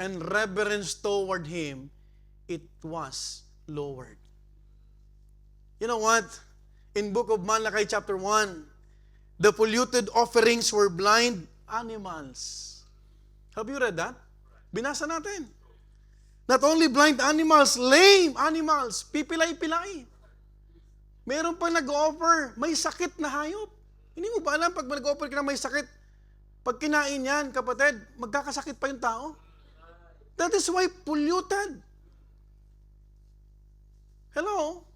and reverence toward Him, it was lowered. You know what? In book of Malachi chapter 1, the polluted offerings were blind animals. Have you read that? Binasa natin. Not only blind animals, lame animals, pipilay-pilay. Meron pang nag-offer, may sakit na hayop. Hindi mo ba alam pag nag-offer ka na may sakit, pag kinain yan, kapatid, magkakasakit pa yung tao? That is why polluted. Hello?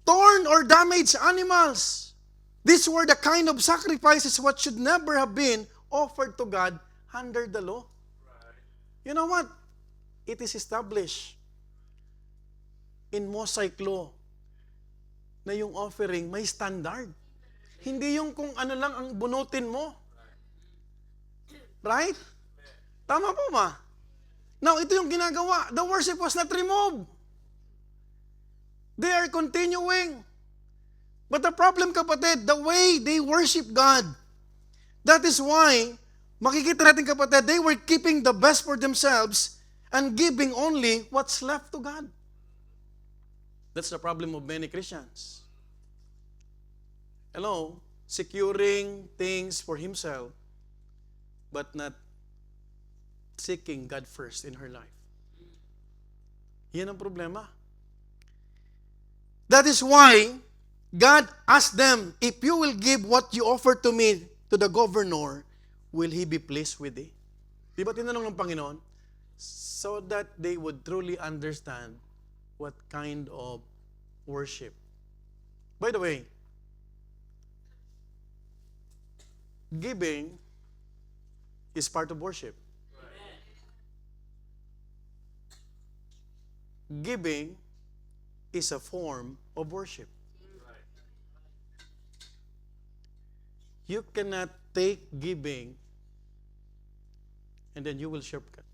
Torn or damaged animals. These were the kind of sacrifices what should never have been offered to God under the law. You know what? It is established in Mosaic law na yung offering may standard. Hindi yung kung ano lang ang bunutin mo. Right? Tama po ba? Now, ito yung ginagawa. The worship was not removed. They are continuing. But the problem, kapatid, the way they worship God, that is why, makikita natin, kapatid, they were keeping the best for themselves and giving only what's left to God. That's the problem of many Christians. Hello? Securing things for himself, but not seeking God first in her life. Yan ang problema. That is why, God asked them, if you will give what you offer to me, to the governor, will he be pleased with it? Di ba tinanong ng Panginoon? So that they would truly understand what kind of worship. By the way, giving is part of worship. Giving is a form of worship. You cannot take giving and then you will shortcut.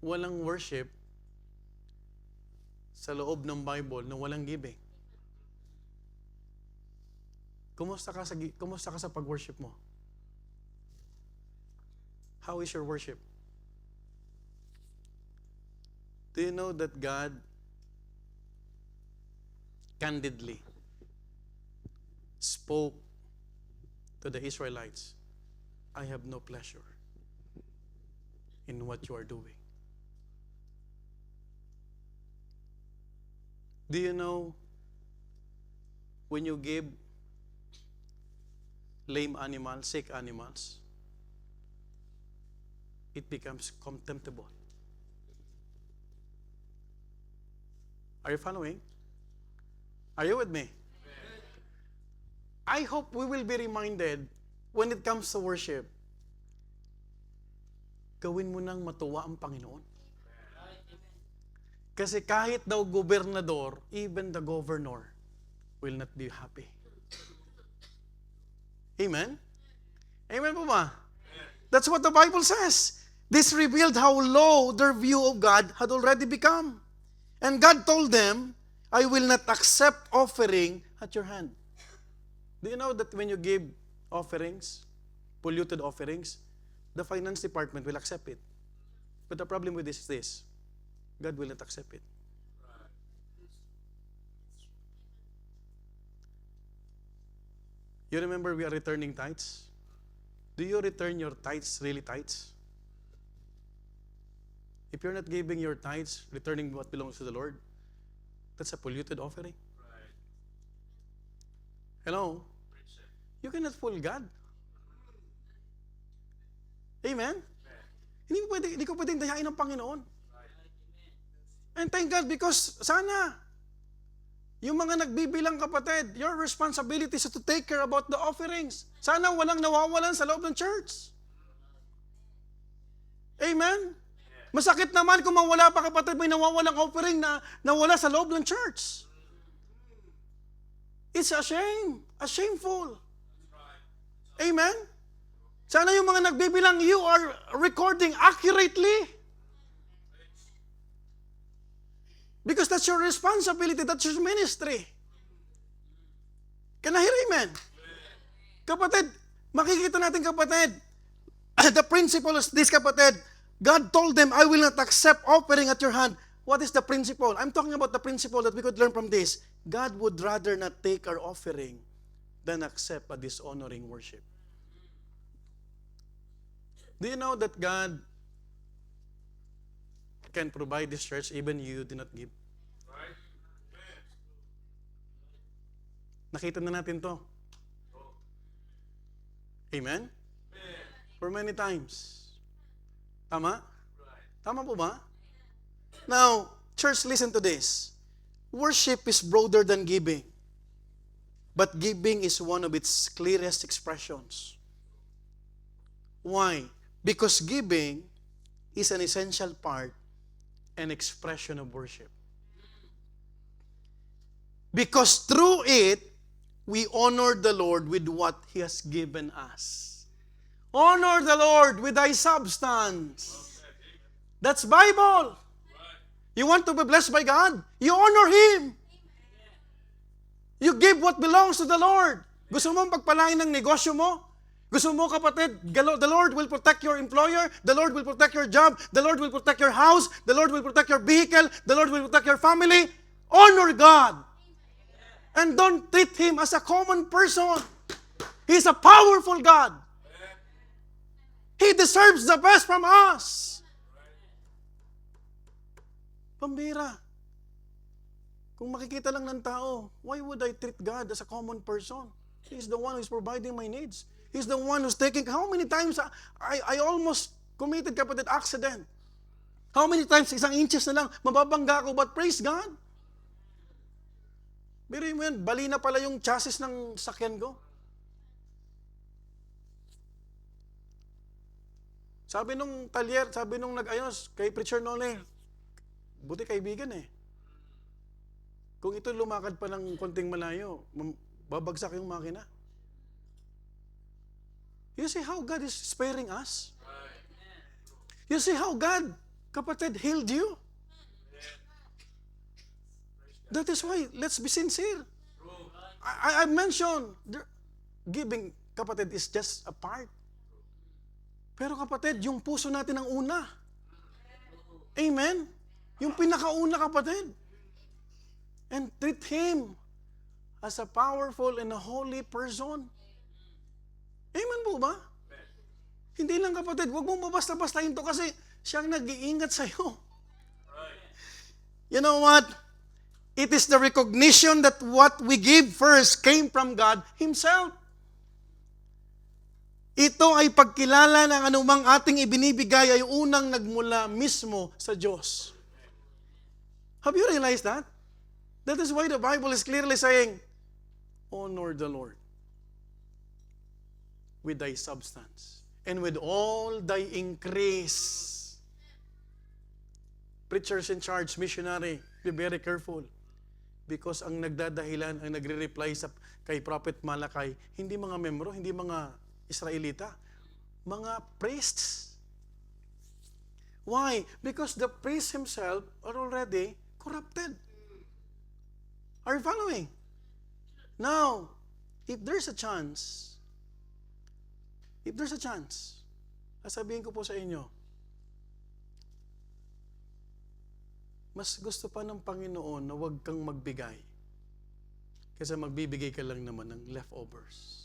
Walang worship sa loob ng Bible na walang giving. Kumusta ka sa pag-worship mo? How is your worship? Do you know that God candidly spoke to the Israelites, I have no pleasure in what you are doing. Do you know when you give lame animals, sick animals, it becomes contemptible. Are you following? Are you with me? I hope we will be reminded when it comes to worship, gawin mo nang matuwa ang Panginoon. Kasi kahit daw gobernador, even the governor will not be happy. Amen? Amen po ba? That's what the Bible says. This revealed how low their view of God had already become. And God told them, I will not accept offering at your hand. Do you know that when you give offerings, polluted offerings, the finance department will accept it. But the problem with this is this. God will not accept it. You remember we are returning tithes? Do you return your tithes, really tithes? If you're not giving your tithes, returning what belongs to the Lord, that's a polluted offering. Hello? You cannot fool God. Amen? Hindi ko pwedeng dayain ng Panginoon. And thank God because sana, yung mga nagbibilang kapatid, your responsibility is to take care about the offerings. Sana walang nawawalan sa loob ng church. Amen? Masakit naman kung mawala pa kapatid, may nawawalang offering na nawala sa loob ng church. It's a shame. A shameful. Amen? Sana yung mga nagbibilang, you are recording accurately. Because that's your responsibility, that's your ministry. Can I hear amen? Kapatid, makikita natin kapatid, the principle is this kapatid, God told them, I will not accept offering at your hand. What is the principle? I'm talking about the principle that we could learn from this. God would rather not take our offering than accept a dishonoring worship. Do you know that God can provide this church even you do not give? Nakita na natin to. Amen? For many times. Tama? Tama po ba? Now, church, listen to this. Worship is broader than giving. But giving is one of its clearest expressions. Why? Because giving is an essential part and expression of worship. Because through it, we honor the Lord with what He has given us. Honor the Lord with thy substance. That's Bible. You want to be blessed by God? You honor Him. You give what belongs to the Lord. Gusto mo pagpalain ng negosyo mo? Gusto mo kapatid, the Lord will protect your employer, the Lord will protect your job, the Lord will protect your house, the Lord will protect your vehicle, the Lord will protect your family. Honor God. And don't treat Him as a common person. He's a powerful God. He deserves the best from us. Pambira. Kung makikita lang ng tao, why would I treat God as a common person? He's the one who's providing my needs. He's the one who's taking, how many times I almost committed kapatid accident? How many times, isang inches na lang, mababangga ako, but praise God. Pero yun, bali na pala yung chassis ng sakyan ko. Sabi nung talyer, sabi nung nag-ayos, kay Preacher Nole, buti kaibigan eh. Kung ito lumakad pa ng konting malayo, babagsak yung makina. You see how God is sparing us? You see how God, kapatid, healed you? That is why, let's be sincere. I mentioned, giving, kapatid, is just a part. Pero kapatid, yung puso natin ang una. Amen? Yung pinakauna, kapatid. And treat Him as a powerful and a holy person. Amen po ba? Hindi lang kapatid, huwag mong mabasta-bastahin to kasi siyang nag-iingat sa'yo. You know what? It is the recognition that what we give first came from God Himself. Ito ay pagkilala ng anumang ating ibinibigay ay unang nagmula mismo sa Diyos. Have you realized that? That is why the Bible is clearly saying, honor the Lord with thy substance and with all thy increase. Preachers in charge, missionary, be very careful. Because ang nagdadahilan, ang nagre-reply kay Prophet Malakay, hindi mga membro, hindi mga Israelita, mga priests. Why? Because the priests himself are already corrupted. Are you following? Now, if there's a chance, sasabihin ko po sa inyo, mas gusto pa ng Panginoon na huwag kang magbigay kasi magbibigay ka lang naman ng leftovers.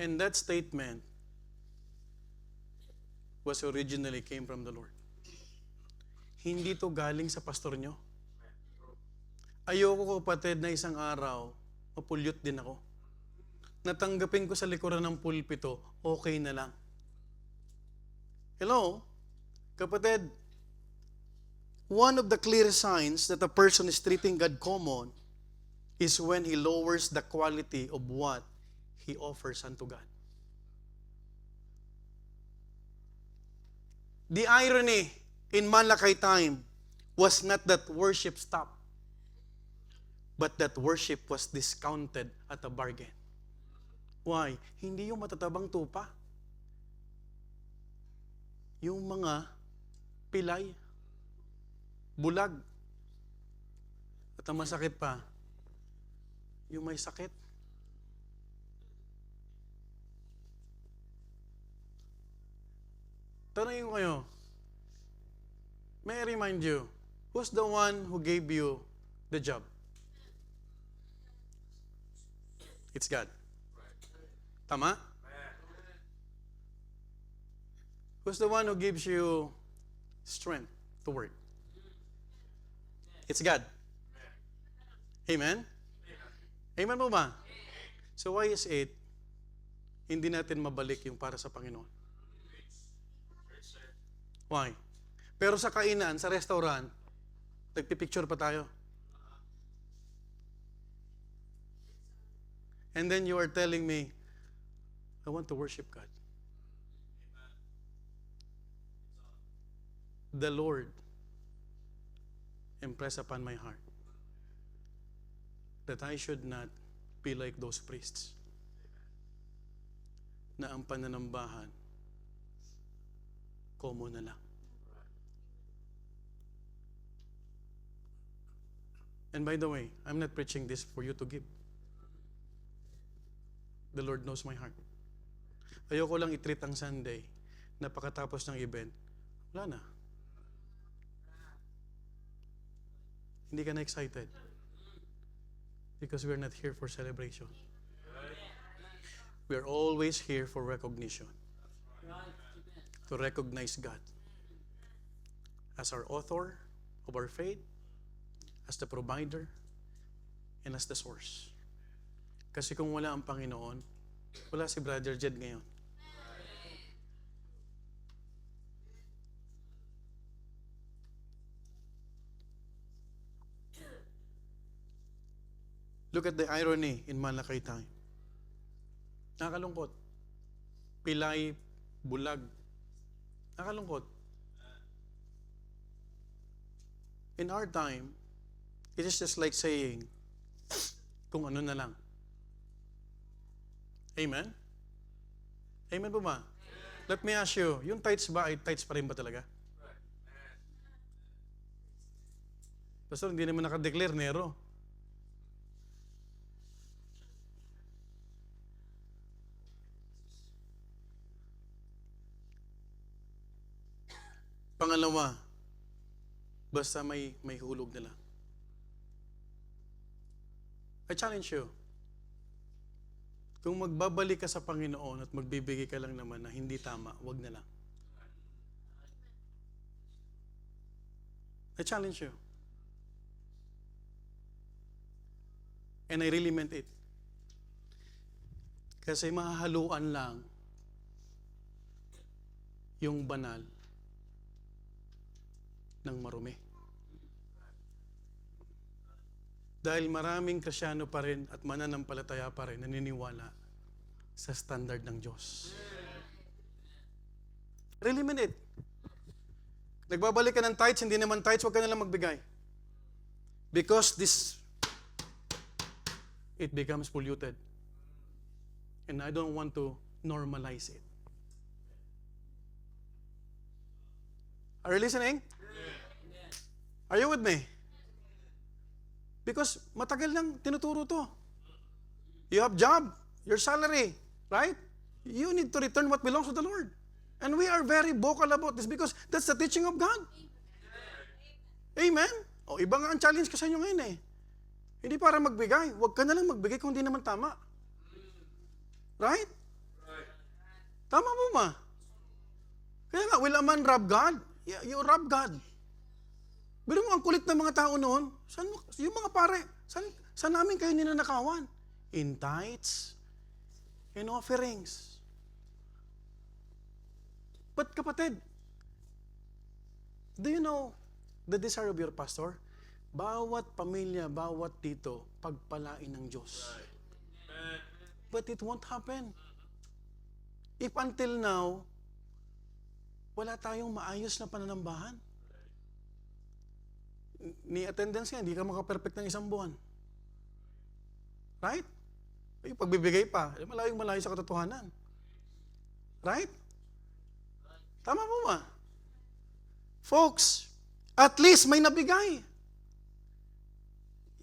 And that statement was originally came from the Lord. Hindi to galing sa pastor nyo. Ayoko, kapatid, na isang araw, mapulyot din ako. Natanggapin ko sa likuran ng pulpito, okay na lang. Hello? Kapatid, one of the clear signs that a person is treating God common is when he lowers the quality of what he offers unto God. The irony in Malachi time was not that worship stopped, but that worship was discounted at a bargain. Why? Hindi yung matatabang tupa. Yung mga pilay, bulag, at ang masakit pa, yung may sakit. Tanungin ko kayo, may I remind you, who's the one who gave you the job? It's God. Tama? Who's the one who gives you strength to work? It's God. Amen? Amen po ba? So why is it hindi natin mabalik yung para sa Panginoon? Why? Pero sa kainan, sa restaurant, nagpipicture pa tayo. And then you are telling me, I want to worship God. The Lord impressed upon my heart that I should not be like those priests na ang pananambahan common na lang. And by the way, I'm not preaching this for you to give. The Lord knows my heart. Ayoko lang i-treat ang Sunday na pagkatapos ng event, wala na. Hindi ka na excited. Because we're not here for celebration. We're always here for recognition. To recognize God as our author of our faith, as the provider, and as the source. Kasi kung wala ang Panginoon, wala si Brother Jed ngayon. Look at the irony in Malachi time. Nakalungkot. Pilay, bulag. Nakalungkot. In our time, it is just like saying, kung ano na lang. Amen? Amen po ba? Let me ask you, yung tithes ba ay tithes pa rin ba talaga? Pastor, hindi naman nakadeclare, Nero. Pangalawa, basta may hulog na lang. I challenge you. Kung magbabalik ka sa Panginoon at magbibigay ka lang naman na hindi tama, wag na lang. I challenge you. And I really meant it. Kasi mahahaluan lang yung banal ng marumi. Dahil maraming Kristyano pa rin at mananampalataya pa rin naniniwala sa standard ng Diyos. Really mean it. Nagbabalik ka ng tithes, hindi naman tithes, huwag ka nalang magbigay. Because it becomes polluted. And I don't want to normalize it. Are you listening? Are you with me? Because matagal lang tinuturo to. You have job, your salary, right? You need to return what belongs to the Lord. And we are very vocal about this because that's the teaching of God. Amen? O, iba nga ang challenge ko sa inyo ngayon eh. Hindi para magbigay. Huwag ka na lang magbigay kung hindi naman tama. Right? Tama mo ma? Kaya nga, will a man rob God? Yeah, you rob God. Pero mo, ang kulit ng mga tao noon, yung mga pare, saan namin kayo ninanakawan? In tithes, in offerings. But kapatid, do you know the desire of your pastor? Bawat pamilya, bawat tito, pagpalain ng Diyos. But it won't happen. If until now, wala tayong maayos na pananambahan. Ni attendance nga, hindi ka makaperfect ng isang buwan. Right? Ay, pagbibigay pa, malayo sa katotohanan. Right? Tama mo ba? Folks, at least may nabigay.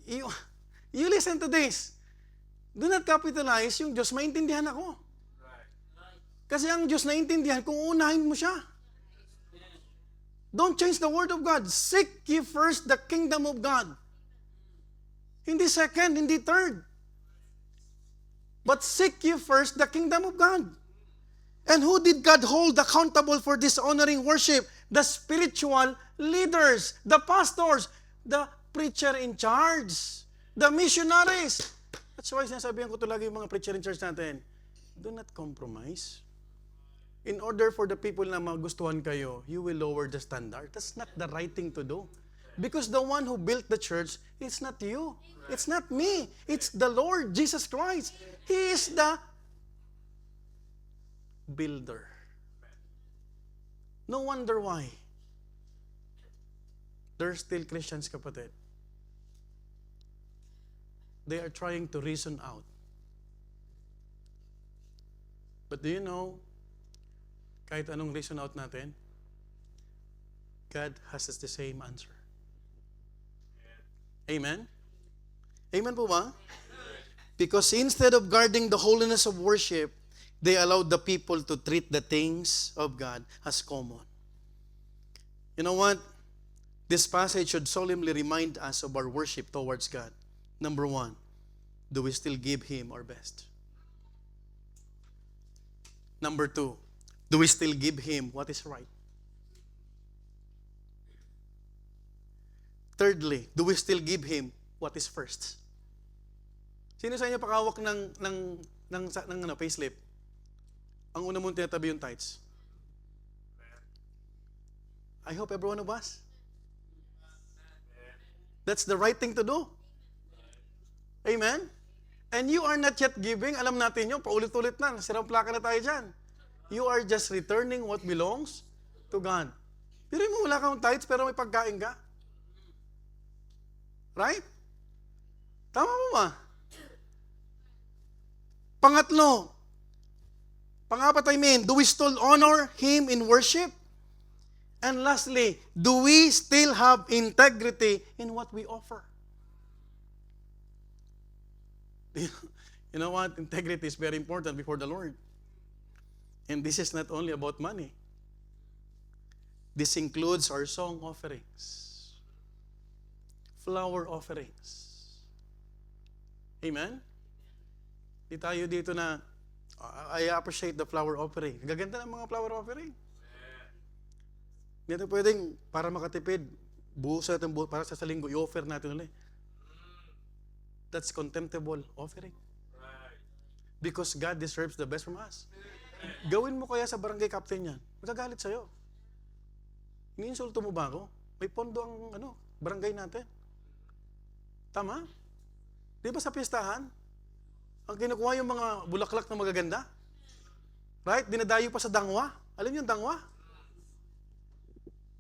You listen to this. Do not capitalize yung Diyos, maintindihan ako. Kasi ang Diyos naintindihan kung unahin mo siya. Don't change the word of God. Seek ye first the kingdom of God. Hindi second, hindi third. But seek ye first the kingdom of God. And who did God hold accountable for dishonoring worship? The spiritual leaders, the pastors, the preacher in charge, the missionaries. That's why sinasabihan ko ito lagi yung mga preacher in charge natin. Do not compromise. In order for the people na magustuhan kayo, you will lower the standard. That's not the right thing to do. Because the one who built the church, it's not you. It's not me. It's the Lord Jesus Christ. He is the builder. No wonder why. There's still Christians, kapatid. They are trying to reason out. But do you know, kahit anong reason out natin, God has the same answer. Amen? Amen po ba? Because instead of guarding the holiness of worship, they allowed the people to treat the things of God as common. You know what? This passage should solemnly remind us of our worship towards God. Number one, do we still give Him our best? Number two, do we still give Him what is right? Thirdly, do we still give Him what is first? Sino sa inyo pakawak ng payslip? Ang una mong tinatabi yung tithes. I hope every one of us. That's the right thing to do. Amen? And you are not yet giving. Alam natin yun, paulit-ulit na. Sirang plaka na tayo dyan. You are just returning what belongs to God. Pero mo wala kang tithes pero may pagkain ka. Right? Tama mo ba? Pangatlo, pangapat do we still honor Him in worship? And lastly, do we still have integrity in what we offer? You know what? Integrity is very important before the Lord. And this is not only about money. This includes our song offerings, flower offerings. Amen? Di tayo dito na, I appreciate the flower offering. Gaganda ng mga flower offering. Hindi natin pwedeng, para makatipid, buhos natin para sa linggo, i-offer natin ulit. That's contemptible offering. Because God deserves the best from us. Gawin mo kaya sa barangay captain yan. Magagalit sa'yo. Iniinsulto mo ba ako? May pondo ang barangay natin. Tama? Di ba sa pistahan? Ang kinukuha yung mga bulaklak na magaganda? Right? Dinadayo pa sa dangwa. Alam niyo yung dangwa?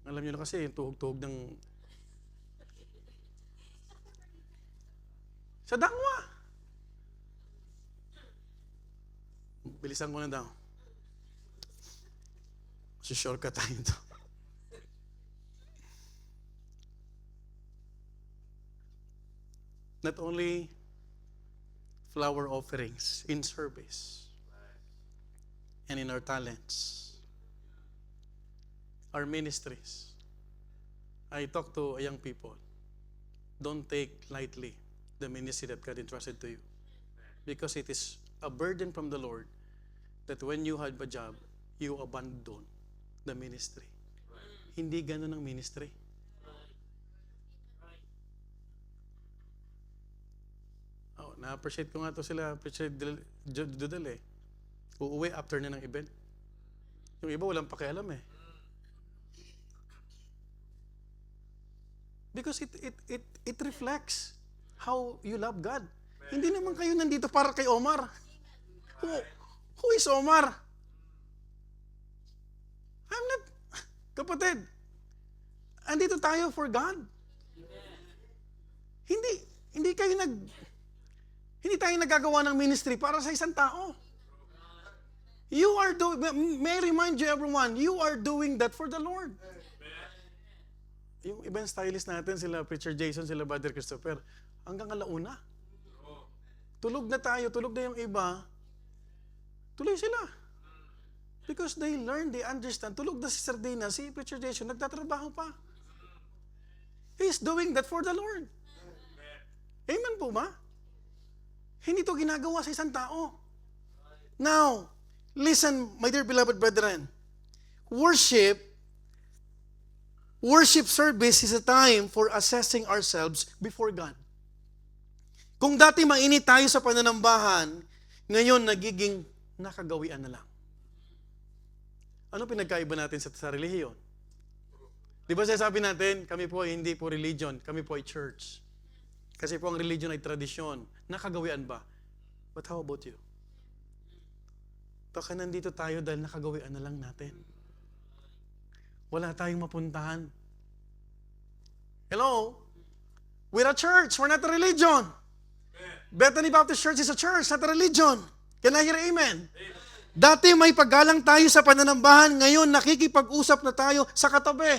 Alam niyo na kasi yung tuhog-tuhog ng... Sa dangwa. Bilisan ko na daw. Shortcut tayo ito. Not only flower offerings in service, and in our talents, our ministries. I talk to young people. Don't take lightly the ministry that God entrusted to you. Because it is a burden from the Lord that when you have a job, you abandon the ministry. Hindi ganun ang ministry. Oh, na-appreciate ko nga to sila, appreciate Dudel eh. Uuwi after na ng event. Yung iba walang pakialam eh. Because it reflects how you love God. Hindi naman kayo nandito para kay Omar. Who is Omar? I'm not, kapatid, andito tayo for God. Hindi tayo nagagawa ng ministry para sa isang tao. May I remind you everyone, you are doing that for the Lord. Yung ibang stylist natin, sila Preacher Jason, sila Brother Christopher, hanggang alauna. Tulog na tayo, tulog na yung iba, tuloy sila. Because they learn, they understand. Tulog na si Sardina, si Preacher Jason, nagtatrabaho pa. He's doing that for the Lord. Amen po ba? Hindi to ginagawa sa isang tao. Now, listen, my dear beloved brethren. Worship service is a time for assessing ourselves before God. Kung dati mainit tayo sa pananambahan, ngayon nagiging nakagawian na lang. Ano pinagkaiba natin sa relihiyon? Di ba sabi natin, kami po ay hindi po religion, kami po ay church. Kasi po ang religion ay tradisyon. Nakagawian ba? But how about you? Baka nandito tayo dahil nakagawian na lang natin. Wala tayong mapuntahan. Hello? We're a church, we're not a religion. Bethany Baptist Church is a church, not a religion. Can I hear amen? Dati may paggalang tayo sa pananambahan, ngayon nakikipag-usap na tayo sa katabi.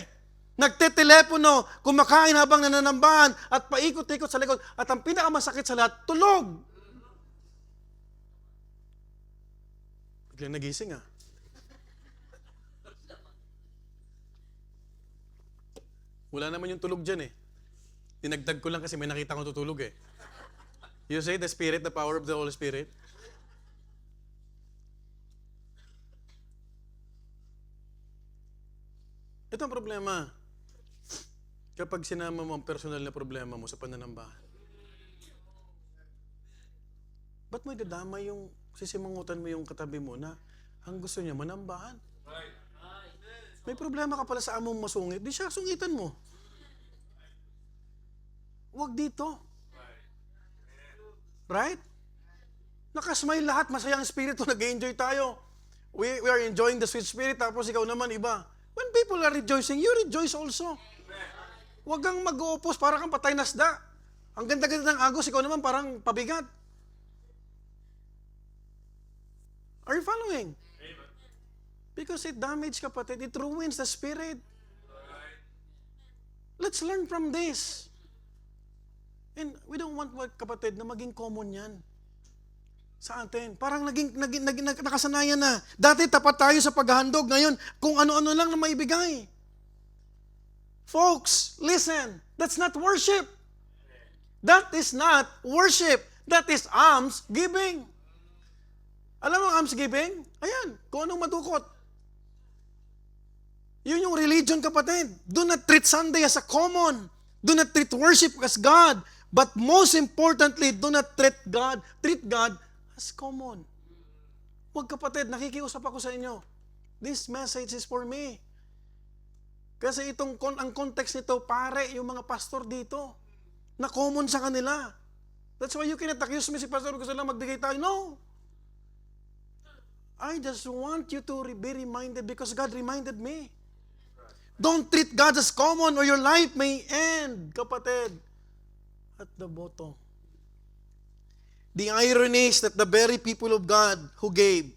Nagtetelepono, kumakain habang nananambahan at paikot-ikot sa likod. At ang pinakamasakit sa lahat, tulog. Biglang nagising ah. Wala naman yung tulog dyan eh. Dinagdag ko lang kasi may nakita kong tutulog eh. You say the Spirit, the power of the Holy Spirit. Ito ang problema. Kapag sinama mo ang personal na problema mo sa pananambahan. Ba't mo idadama yung sisimangutan mo yung katabi mo na ang gusto niya manambahan? May problema ka pala sa among masungit, di siya sungitan mo. Huwag dito. Right? Nakasmile lahat, masayang spirito, nag-enjoy tayo. We are enjoying the sweet spirit, tapos ikaw naman iba. When people are rejoicing, you rejoice also. Huwag kang mag-uupos, parang kang patay nasda. Ang ganda-ganda ng agos, ikaw naman parang pabigat. Are you following? Because it damages, kapatid. It ruins the spirit. Let's learn from this. And we don't want, kapatid, na maging common yan sa atin. Parang nakasanayan na. Dati tapat tayo sa paghahandog. Ngayon, kung ano-ano lang na maibigay. Folks, listen. That's not worship. That is not worship. That is alms giving. Alam mo ang alms giving? Ayan, kung anong madukot. Yun yung religion, kapatid. Do not treat Sunday as a common. Do not treat worship as God. But most importantly, do not treat God as common. Huwag, kapatid, nakikiusap ako sa inyo. This message is for me. Kasi ang context nito, pare, yung mga pastor dito, na common sa kanila. That's why you cannot accuse me si pastor, gusto lang magbigay tayo. No. I just want you to be reminded because God reminded me. Don't treat God as common or your life may end, kapatid, at the bottom. The irony is that the very people of God who gave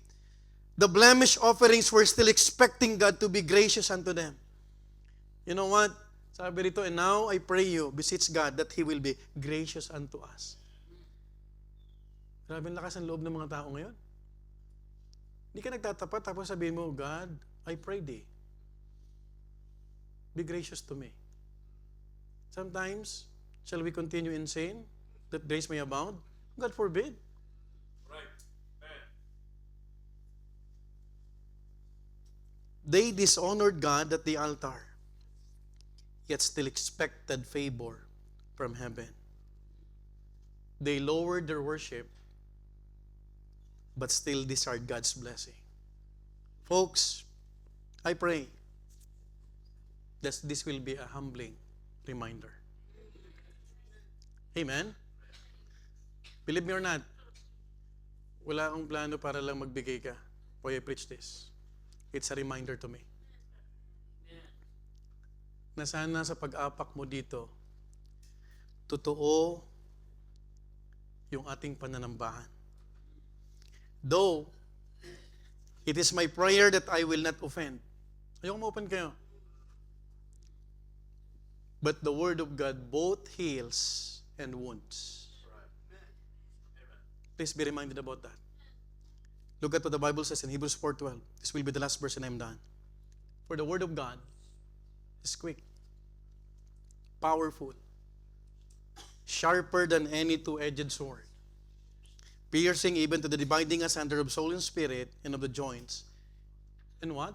the blemish offerings were still expecting God to be gracious unto them. You know what? Sabi rito, and now I pray you, beseech God that He will be gracious unto us. Grabe ang lakas ng loob ng mga tao ngayon. Hindi ka nagtatapat tapos sabihin mo, God, I prayed eh. Be gracious to me. Sometimes, shall we continue in sin that grace may abound? God forbid. Right. Man. They dishonored God at the altar, yet still expected favor from heaven. They lowered their worship, but still desired God's blessing. Folks, I pray that this will be a humbling reminder. Amen? Believe me or not, wala akong plano para lang magbigay ka. Why I preach this? It's a reminder to me. Na sana sa pag-apak mo dito, totoo yung ating pananambahan. Though, it is my prayer that I will not offend. Ayoko ma-open kayo. But the Word of God both heals and wounds. Please be reminded about that. Look at what the Bible says in Hebrews 4:12. This will be the last verse and I'm done. For the Word of God is quick, powerful, sharper than any two-edged sword, piercing even to the dividing asunder of soul and spirit and of the joints. And what?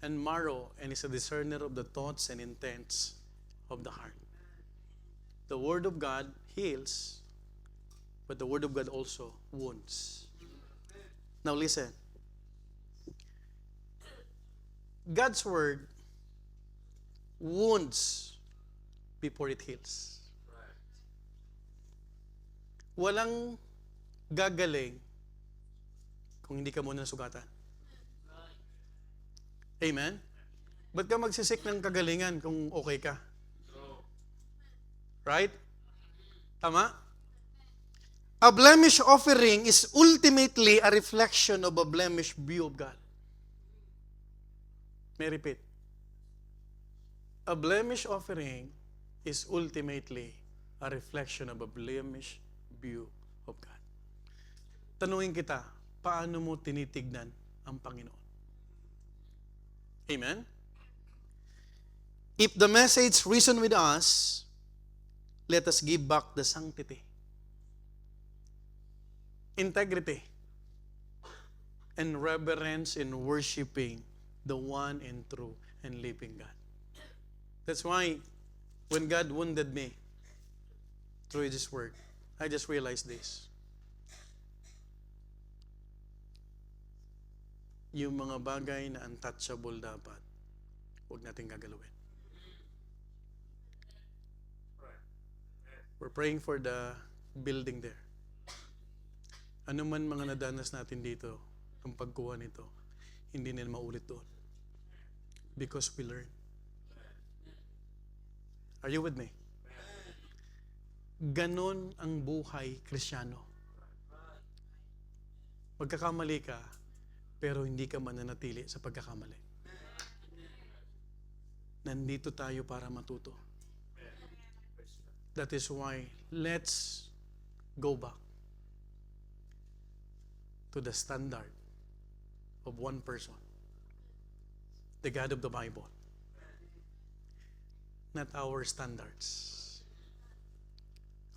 And marrow, and is a discerner of the thoughts and intents of the heart. The Word of God heals, but the Word of God also wounds. Now listen. God's Word wounds before it heals. Walang gagaling kung hindi ka muna nasugatan. Amen? Ba't ka magsisik ng kagalingan kung okay ka? Right? Tama? A blemish offering is ultimately a reflection of a blemished view of God. May I repeat. A blemish offering is ultimately a reflection of a blemished view of God. Tanungin kita, paano mo tinitignan ang Panginoon? Amen? If the message reason with us, let us give back the sanctity, integrity, and reverence in worshiping the one and true and living God. That's why when God wounded me through His Word, I just realized this. Yung mga bagay na untouchable dapat, huwag natin gagalawin. We're praying for the building there. Ano man mga nadanas natin dito, ang pagkuha nito, hindi nila maulit doon. Because we learn. Are you with me? Ganon ang buhay Kristiyano. Magkakamali ka, pero hindi ka mananatili sa pagkakamali. Nandito tayo para matuto. That is why, let's go back to the standard of one person, the God of the Bible, not our standards.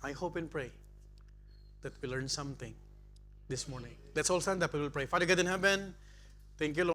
I hope and pray that we learn something this morning. Let's all stand up and we'll pray. Father God in heaven, thank you, Lord.